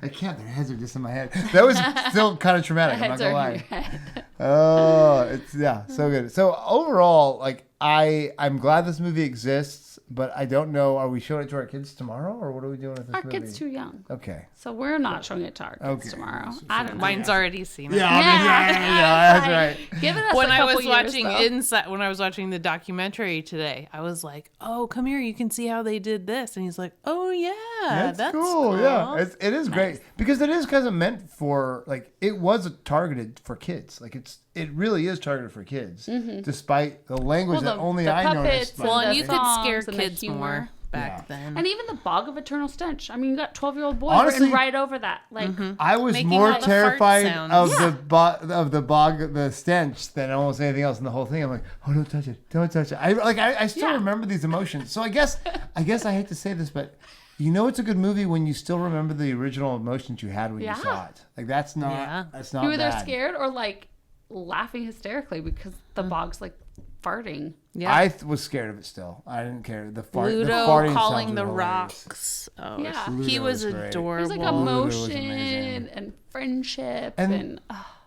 [SPEAKER 1] I can't. Their heads are just in my head. That was still kind of traumatic. I'm not
[SPEAKER 3] Heads
[SPEAKER 1] gonna
[SPEAKER 3] are in
[SPEAKER 1] lie.
[SPEAKER 3] your head.
[SPEAKER 1] Oh, it's so good. So overall, like I'm glad this movie exists, but I don't know. Are we showing it to our kids tomorrow, or what are we doing with this
[SPEAKER 3] Our
[SPEAKER 1] movie?
[SPEAKER 3] kid's too young,
[SPEAKER 1] Okay.
[SPEAKER 3] so we're not showing it to our kids
[SPEAKER 1] Okay.
[SPEAKER 3] tomorrow. I don't know.
[SPEAKER 2] Mine's already seen it.
[SPEAKER 1] Yeah, that's right.
[SPEAKER 3] Give it us
[SPEAKER 2] When
[SPEAKER 3] a
[SPEAKER 2] I
[SPEAKER 3] couple
[SPEAKER 2] was
[SPEAKER 3] years,
[SPEAKER 2] watching
[SPEAKER 3] though.
[SPEAKER 2] Inside, when I was watching the documentary today, I was like, "Oh, come here, you can see how they did this." And he's like, "Oh yeah, that's cool."
[SPEAKER 1] Yeah, it is great because it is kind of meant for like it was targeted for kids. Like it really is targeted for kids, despite the language
[SPEAKER 2] Well,
[SPEAKER 1] that only
[SPEAKER 3] the
[SPEAKER 1] I
[SPEAKER 3] puppets
[SPEAKER 1] noticed.
[SPEAKER 3] and
[SPEAKER 2] Well,
[SPEAKER 3] the
[SPEAKER 2] and you could scare
[SPEAKER 3] songs and the
[SPEAKER 2] kids
[SPEAKER 3] humor.
[SPEAKER 2] more back
[SPEAKER 1] Yeah.
[SPEAKER 2] then.
[SPEAKER 3] And even the Bog of Eternal Stench. I mean, you got 12-year-old boys
[SPEAKER 1] Honestly,
[SPEAKER 3] written right over that. Like,
[SPEAKER 1] I was
[SPEAKER 2] Making
[SPEAKER 1] more
[SPEAKER 2] all the fart
[SPEAKER 1] terrified
[SPEAKER 2] sounds.
[SPEAKER 1] of
[SPEAKER 3] Yeah.
[SPEAKER 1] the bog, the stench than almost anything else in the whole thing. I'm like, oh, don't touch it, don't touch it. I still
[SPEAKER 3] Yeah.
[SPEAKER 1] remember these emotions. So I guess I hate to say this, but you know it's a good movie when you still remember the original emotions you had when
[SPEAKER 3] Yeah.
[SPEAKER 1] you saw it. Like that's not
[SPEAKER 2] Yeah.
[SPEAKER 1] that's not
[SPEAKER 3] you were either
[SPEAKER 1] bad.
[SPEAKER 3] scared or like laughing hysterically because the bog's like farting.
[SPEAKER 2] Yeah.
[SPEAKER 1] I was scared of it still. I didn't care. The
[SPEAKER 2] Ludo
[SPEAKER 1] farting
[SPEAKER 2] calling
[SPEAKER 1] sounds
[SPEAKER 2] the
[SPEAKER 1] were hilarious.
[SPEAKER 2] rocks. Oh,
[SPEAKER 3] Yeah.
[SPEAKER 2] he
[SPEAKER 1] Ludo
[SPEAKER 2] was
[SPEAKER 1] was great.
[SPEAKER 2] adorable.
[SPEAKER 3] There's like
[SPEAKER 1] Ludo was
[SPEAKER 3] emotion
[SPEAKER 1] amazing.
[SPEAKER 3] and friendship
[SPEAKER 1] And-
[SPEAKER 3] and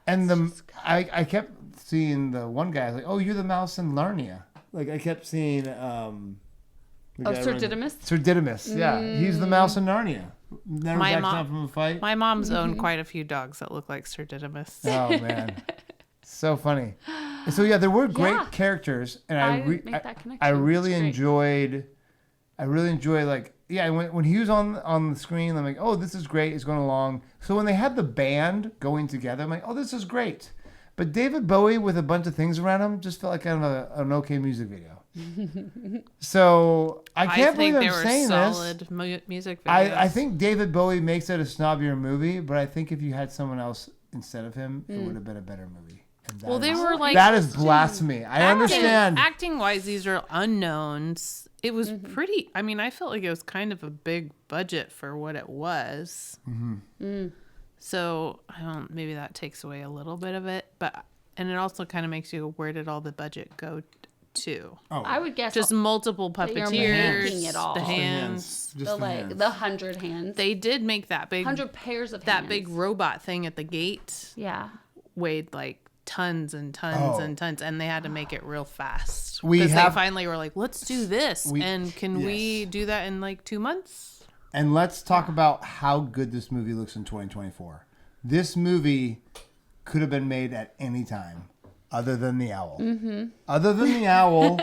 [SPEAKER 1] And I kept seeing the one guy like, oh, you're the mouse in Narnia. Like I kept seeing
[SPEAKER 3] Sir Didymus?
[SPEAKER 1] Sir Didymus, yeah, he's the mouse in Narnia. Never
[SPEAKER 2] My
[SPEAKER 1] backs
[SPEAKER 2] mom-
[SPEAKER 1] down from a fight.
[SPEAKER 2] My mom's owned quite a few dogs that look like Sir Didymus.
[SPEAKER 1] Oh man, so funny. And so yeah, there were great
[SPEAKER 3] Yeah.
[SPEAKER 1] characters, and
[SPEAKER 3] I didn't make that connection.
[SPEAKER 1] I really
[SPEAKER 3] It's great.
[SPEAKER 1] enjoyed. I really enjoy like yeah when he was on the screen, I'm like, oh, this is great. It's going along. So when they had the band going together, I'm like, oh, this is great. But David Bowie with a bunch of things around him just felt like kind of an okay music video. So I can't
[SPEAKER 2] think
[SPEAKER 1] believe
[SPEAKER 2] they
[SPEAKER 1] I'm
[SPEAKER 2] were
[SPEAKER 1] saying
[SPEAKER 2] solid
[SPEAKER 1] this.
[SPEAKER 2] music videos.
[SPEAKER 1] I think David Bowie makes it a snobbier movie, but I think if you had someone else instead of him, it would have been a better movie. And that
[SPEAKER 2] Well, they
[SPEAKER 1] is-
[SPEAKER 2] were like
[SPEAKER 1] that is blasphemy. I understand.
[SPEAKER 2] Acting wise, these are unknowns. It was pretty. I mean, I felt like it was kind of a big budget for what it was. So I don't. Maybe that takes away a little bit of it, and it also kind of makes you go, where did all the budget go to?
[SPEAKER 1] Oh,
[SPEAKER 3] I would guess
[SPEAKER 2] Just multiple
[SPEAKER 3] you're
[SPEAKER 2] puppeteers,
[SPEAKER 3] making it all.
[SPEAKER 2] the
[SPEAKER 3] Just the
[SPEAKER 2] hands.
[SPEAKER 1] Just
[SPEAKER 3] the
[SPEAKER 1] the
[SPEAKER 3] like
[SPEAKER 1] hands.
[SPEAKER 3] the 100 hands.
[SPEAKER 2] They did make that big
[SPEAKER 3] 100 pairs of
[SPEAKER 2] that
[SPEAKER 3] hands.
[SPEAKER 2] big robot thing at the gate
[SPEAKER 3] Yeah.
[SPEAKER 2] weighed like tons and tons
[SPEAKER 1] Oh.
[SPEAKER 2] and tons, and they had to make it real fast.
[SPEAKER 1] We
[SPEAKER 2] Because
[SPEAKER 1] have-
[SPEAKER 2] they finally were like, let's do this. And can we
[SPEAKER 1] yes.
[SPEAKER 2] do that in like 2 months?
[SPEAKER 1] And let's talk about how good this movie looks in 2024. This movie could have been made at any time, other than the owl. Other than the owl,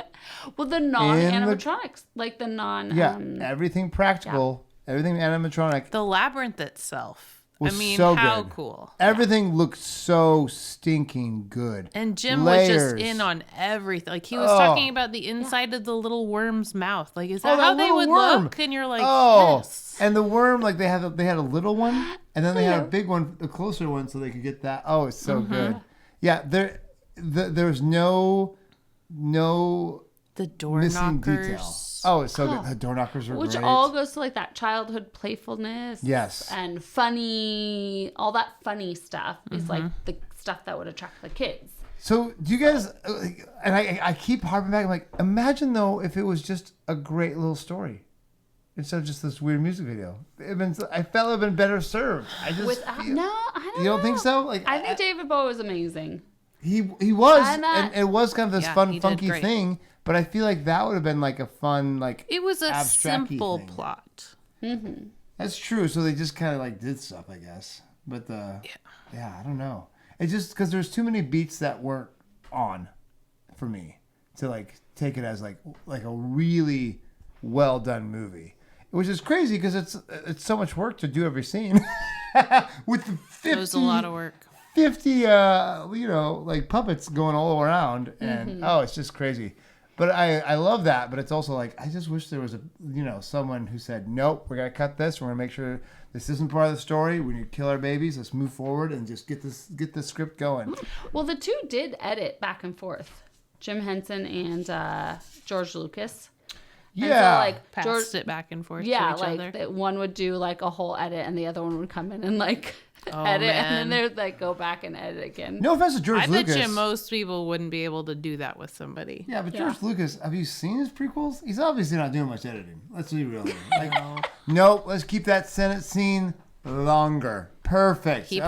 [SPEAKER 3] Well, the non-animatronics, like the non.
[SPEAKER 1] yeah, everything practical, everything animatronic.
[SPEAKER 2] The labyrinth itself. I
[SPEAKER 1] Was
[SPEAKER 2] mean,
[SPEAKER 1] so
[SPEAKER 2] how
[SPEAKER 1] good.
[SPEAKER 2] cool.
[SPEAKER 1] Everything looked so stinking good.
[SPEAKER 2] And Jim
[SPEAKER 1] Layers.
[SPEAKER 2] was just in on everything. Like he was
[SPEAKER 1] Oh.
[SPEAKER 2] talking about the inside of the little worm's mouth. Like, is that
[SPEAKER 1] Oh, that
[SPEAKER 2] how they
[SPEAKER 1] little
[SPEAKER 2] would
[SPEAKER 1] worm.
[SPEAKER 2] look? And you're like,
[SPEAKER 1] Oh,
[SPEAKER 2] yes.
[SPEAKER 1] and the worm, like they had a little one, and then they had a big one, a closer one, so they could get that. Oh, it's so good. Yeah, there's no
[SPEAKER 2] The door
[SPEAKER 1] missing detail.
[SPEAKER 2] knockers.
[SPEAKER 1] Oh, it's so good. The door knockers are
[SPEAKER 3] Which
[SPEAKER 1] great.
[SPEAKER 3] all goes to like that childhood playfulness.
[SPEAKER 1] Yes.
[SPEAKER 3] And funny, all that funny stuff is like the stuff that would attract the kids.
[SPEAKER 1] So do you guys? And I keep harping back. I'm like, imagine though if it was just a great little story instead of just this weird music video. I felt it'd been better served. I just
[SPEAKER 3] Without,
[SPEAKER 1] feel-
[SPEAKER 3] no, I don't
[SPEAKER 1] You don't think
[SPEAKER 3] know.
[SPEAKER 1] so? Like
[SPEAKER 3] I think David Bowie was amazing.
[SPEAKER 1] he was,
[SPEAKER 3] And
[SPEAKER 1] and it was kind of this
[SPEAKER 2] Yeah,
[SPEAKER 1] fun,
[SPEAKER 2] he did
[SPEAKER 1] funky
[SPEAKER 2] great.
[SPEAKER 1] thing. But I feel like that would have been like a fun, like
[SPEAKER 2] It was a
[SPEAKER 1] abstract-y
[SPEAKER 2] simple
[SPEAKER 1] thing.
[SPEAKER 2] plot.
[SPEAKER 1] That's true. So they just kind of like did stuff, I guess. But yeah, I don't know. It's just because there's too many beats that weren't on for me to like take it as like a really well done movie, which is crazy because it's so much work to do every scene with the 50,
[SPEAKER 2] It was a lot of work.
[SPEAKER 1] 50 like puppets going all around, and oh, it's just crazy. But I love that, but it's also like I just wish there was someone who said, nope, we're gonna cut this, we're gonna make sure this isn't part of the story, we need to kill our babies, let's move forward and just get the script going.
[SPEAKER 3] Well, the two did edit back and forth. Jim Henson and George Lucas. And
[SPEAKER 1] Yeah.
[SPEAKER 3] so, like,
[SPEAKER 2] Passed it back and forth
[SPEAKER 3] yeah,
[SPEAKER 2] to each
[SPEAKER 3] like
[SPEAKER 2] other.
[SPEAKER 3] that one would do like a whole edit and the other one would come in and like
[SPEAKER 2] Oh,
[SPEAKER 3] edit
[SPEAKER 2] man.
[SPEAKER 3] and then they'd like go back and edit again.
[SPEAKER 1] No offense to George
[SPEAKER 2] I
[SPEAKER 1] Lucas.
[SPEAKER 2] bet you most people wouldn't be able to do that with somebody.
[SPEAKER 1] Yeah, but
[SPEAKER 3] Yeah.
[SPEAKER 1] George Lucas, have you seen his prequels? He's obviously not doing much editing. Let's be real here. Like, nope, let's keep that Senate scene longer. Perfect.
[SPEAKER 2] He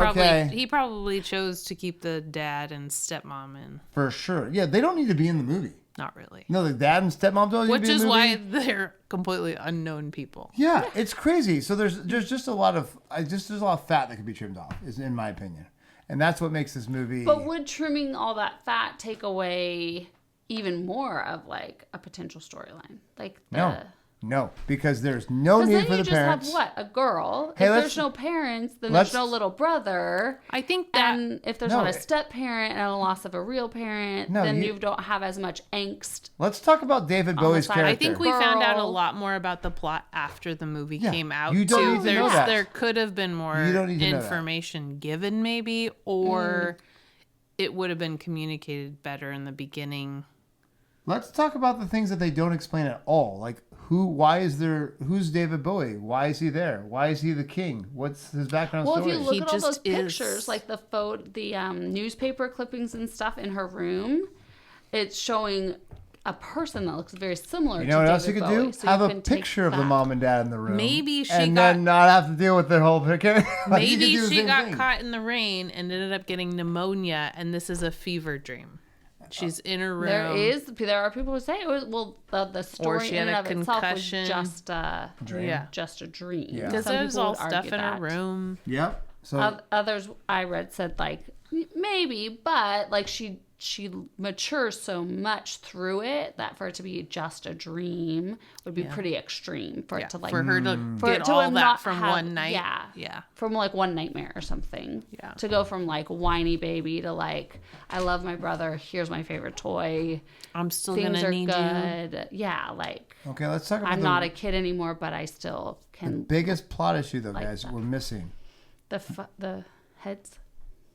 [SPEAKER 2] probably chose to keep the dad and stepmom in.
[SPEAKER 1] For sure. Yeah, they don't need to be in the movie.
[SPEAKER 2] Not really.
[SPEAKER 1] No, the dad and stepmom don't need
[SPEAKER 2] Which
[SPEAKER 1] to be in
[SPEAKER 2] is
[SPEAKER 1] the movie.
[SPEAKER 2] why they're completely unknown people.
[SPEAKER 1] Yeah, it's crazy. So there's just a lot of there's a lot of fat that could be trimmed off, is in my opinion, and that's what makes this movie.
[SPEAKER 3] But would trimming all that fat take away even more of like a potential storyline? Like the,
[SPEAKER 1] No, because there's no
[SPEAKER 3] Because
[SPEAKER 1] need
[SPEAKER 3] then
[SPEAKER 1] for
[SPEAKER 3] you
[SPEAKER 1] the
[SPEAKER 3] just
[SPEAKER 1] parents.
[SPEAKER 3] have what? A girl.
[SPEAKER 1] Hey,
[SPEAKER 3] If
[SPEAKER 1] let's-
[SPEAKER 3] there's no parents, then
[SPEAKER 1] let's-
[SPEAKER 3] there's no little brother.
[SPEAKER 2] I think that
[SPEAKER 3] And if there's
[SPEAKER 1] No,
[SPEAKER 3] not a
[SPEAKER 1] it-
[SPEAKER 3] step parent and a loss of a real parent,
[SPEAKER 1] No,
[SPEAKER 3] then
[SPEAKER 1] you-
[SPEAKER 3] you don't have as much angst.
[SPEAKER 1] Let's talk about David Bowie's
[SPEAKER 3] side.
[SPEAKER 1] character.
[SPEAKER 2] I think we found out a
[SPEAKER 3] Girl.
[SPEAKER 2] lot more about the plot after the movie
[SPEAKER 1] Yeah,
[SPEAKER 2] came out.
[SPEAKER 1] you don't
[SPEAKER 2] too.
[SPEAKER 1] need to know that.
[SPEAKER 2] There could have been more
[SPEAKER 1] You don't need to know that.
[SPEAKER 2] information given, maybe, or it would have been communicated better in the beginning.
[SPEAKER 1] Let's talk about the things that they don't explain at all. Like who's David Bowie? Why is he there? Why is he the king? What's his background
[SPEAKER 3] Well,
[SPEAKER 1] story?
[SPEAKER 3] if you look
[SPEAKER 2] He
[SPEAKER 3] at all those
[SPEAKER 2] just is.
[SPEAKER 3] pictures, like the newspaper clippings and stuff in her room, it's showing a person that looks very similar
[SPEAKER 1] You
[SPEAKER 3] to
[SPEAKER 1] know what
[SPEAKER 3] David
[SPEAKER 1] else you could
[SPEAKER 3] Bowie.
[SPEAKER 1] do?
[SPEAKER 3] So
[SPEAKER 1] Have
[SPEAKER 3] you
[SPEAKER 1] a
[SPEAKER 3] can take
[SPEAKER 1] picture of the
[SPEAKER 3] that.
[SPEAKER 1] mom and dad in the room.
[SPEAKER 2] Maybe she
[SPEAKER 1] and
[SPEAKER 2] got-
[SPEAKER 1] then not have to deal with their whole picture. Like, you could
[SPEAKER 2] Maybe
[SPEAKER 1] do the
[SPEAKER 2] she
[SPEAKER 1] same
[SPEAKER 2] got
[SPEAKER 1] thing.
[SPEAKER 2] caught in the rain and ended up getting pneumonia, and this is a fever dream. She's in her room.
[SPEAKER 3] There are people who say it was the story
[SPEAKER 2] she
[SPEAKER 3] in
[SPEAKER 2] had
[SPEAKER 3] and
[SPEAKER 2] a
[SPEAKER 3] of itself was
[SPEAKER 2] concussion.
[SPEAKER 3] just
[SPEAKER 1] Dream.
[SPEAKER 2] Yeah.
[SPEAKER 3] just a dream.
[SPEAKER 1] Yeah.
[SPEAKER 2] Because
[SPEAKER 3] Some
[SPEAKER 2] there's
[SPEAKER 3] people
[SPEAKER 2] all
[SPEAKER 3] would
[SPEAKER 2] stuff
[SPEAKER 3] argue
[SPEAKER 2] in her
[SPEAKER 3] that.
[SPEAKER 2] room.
[SPEAKER 1] Yep. So
[SPEAKER 3] Others I read said like maybe, but like she matures so much through it that for it to be just a dream would be pretty extreme for it to like
[SPEAKER 2] for her to
[SPEAKER 3] for
[SPEAKER 2] get
[SPEAKER 3] it to
[SPEAKER 2] all
[SPEAKER 3] have
[SPEAKER 2] that
[SPEAKER 3] not
[SPEAKER 2] from
[SPEAKER 3] have-
[SPEAKER 2] one night.
[SPEAKER 3] yeah from like one nightmare or something.
[SPEAKER 2] Yeah.
[SPEAKER 3] To go from like whiny baby to like I love my brother, here's my favorite toy,
[SPEAKER 2] I'm still
[SPEAKER 3] things
[SPEAKER 2] gonna
[SPEAKER 3] are
[SPEAKER 2] need you.
[SPEAKER 3] good. Yeah, like
[SPEAKER 1] okay, let's talk about
[SPEAKER 3] I'm
[SPEAKER 1] the
[SPEAKER 3] not a kid anymore, but I still can
[SPEAKER 1] biggest plot issue though,
[SPEAKER 3] like
[SPEAKER 1] guys.
[SPEAKER 3] that.
[SPEAKER 1] We're missing.
[SPEAKER 3] the heads.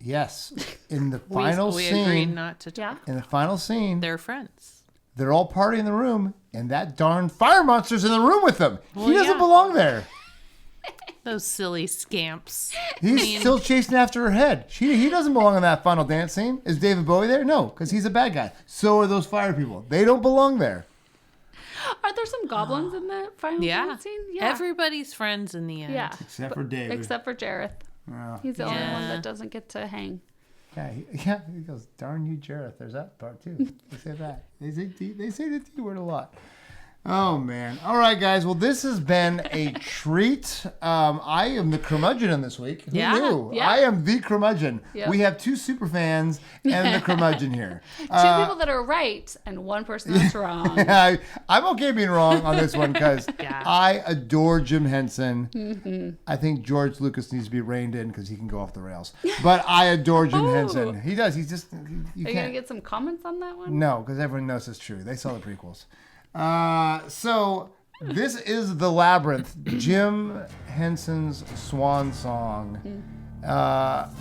[SPEAKER 1] Yes, in the final
[SPEAKER 2] we agreed
[SPEAKER 1] scene.
[SPEAKER 2] not to talk.
[SPEAKER 3] Yeah.
[SPEAKER 1] In the final scene,
[SPEAKER 2] They're friends.
[SPEAKER 1] they're all partying in the room, and that darn fire monster's in the room with them.
[SPEAKER 2] Well,
[SPEAKER 1] He doesn't
[SPEAKER 2] yeah.
[SPEAKER 1] belong there.
[SPEAKER 2] Those silly scamps.
[SPEAKER 1] He's still chasing after her head. He doesn't belong in that final dance scene. Is David Bowie there? No, because he's a bad guy. So are those fire people. They don't belong there.
[SPEAKER 3] Are there some goblins in the final
[SPEAKER 2] Yeah.
[SPEAKER 3] scene? Yeah.
[SPEAKER 2] Everybody's friends in the end.
[SPEAKER 3] Yeah.
[SPEAKER 1] Except for David.
[SPEAKER 3] Except for Jareth.
[SPEAKER 1] Well,
[SPEAKER 3] He's the only one
[SPEAKER 2] Yeah.
[SPEAKER 3] that doesn't get to hang.
[SPEAKER 1] yeah, he goes, darn you, Jareth. There's that part too. They say that. They say the T word a lot. Oh, man. All right, guys. Well, this has been a treat. I am the curmudgeon in this week. Who
[SPEAKER 2] Yeah,
[SPEAKER 1] knew?
[SPEAKER 3] yeah.
[SPEAKER 1] I am the curmudgeon.
[SPEAKER 3] Yep.
[SPEAKER 1] We have two super fans and the curmudgeon here.
[SPEAKER 3] Two people that are right and one person that's wrong.
[SPEAKER 1] I'm okay being wrong on this one because
[SPEAKER 2] Yeah.
[SPEAKER 1] I adore Jim Henson. I think George Lucas needs to be reined in because he can go off the rails. But I adore Jim Henson. He does. He's just, you
[SPEAKER 3] Are you
[SPEAKER 1] can't.
[SPEAKER 3] going to get some comments on that one?
[SPEAKER 1] No, because everyone knows it's true. They saw the prequels. So this is The Labyrinth, Jim Henson's swan song.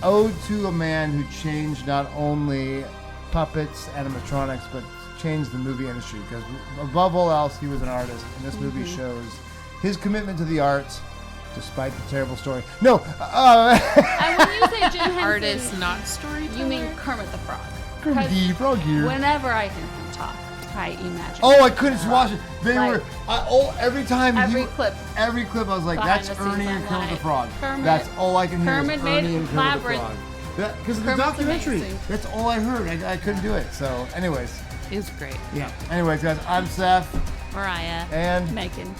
[SPEAKER 1] Ode to a man who changed not only puppets, animatronics, but changed the movie industry. Because above all else, he was an artist. And this movie shows his commitment to the arts, despite the terrible story. No!
[SPEAKER 3] And when you say Jim Henson,
[SPEAKER 2] Artist, not storyteller.
[SPEAKER 3] you mean Kermit the Frog. 'Cause
[SPEAKER 1] Kermit Frog here.
[SPEAKER 3] whenever I hear him talk, I imagine.
[SPEAKER 1] Oh, I couldn't watch it. They
[SPEAKER 3] Like,
[SPEAKER 1] were every time.
[SPEAKER 3] every clip.
[SPEAKER 1] Every clip, I was like,
[SPEAKER 3] Behind
[SPEAKER 1] "That's
[SPEAKER 3] the scenes,
[SPEAKER 1] Ernie and
[SPEAKER 3] I'm
[SPEAKER 1] Kermit the
[SPEAKER 3] like,
[SPEAKER 1] Frog."
[SPEAKER 3] Kermit-
[SPEAKER 1] That's all I can hear.
[SPEAKER 3] Kermit
[SPEAKER 1] is
[SPEAKER 3] made
[SPEAKER 1] Ernie and Kermit
[SPEAKER 3] Labyrinth.
[SPEAKER 1] the Frog. Because of the
[SPEAKER 3] Kermit's
[SPEAKER 1] documentary.
[SPEAKER 3] amazing.
[SPEAKER 1] That's all I heard. I couldn't do it. So, anyways,
[SPEAKER 2] is great.
[SPEAKER 1] yeah. Anyways, guys, I'm Seth,
[SPEAKER 2] Mariah.
[SPEAKER 1] and
[SPEAKER 3] Megan.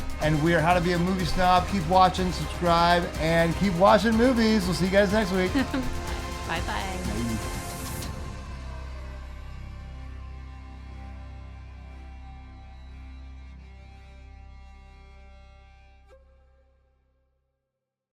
[SPEAKER 1] we are How to Be a Movie Snob. Keep watching, subscribe, and keep watching movies. We'll see you guys next week.
[SPEAKER 3] Bye-bye.
[SPEAKER 1] Bye.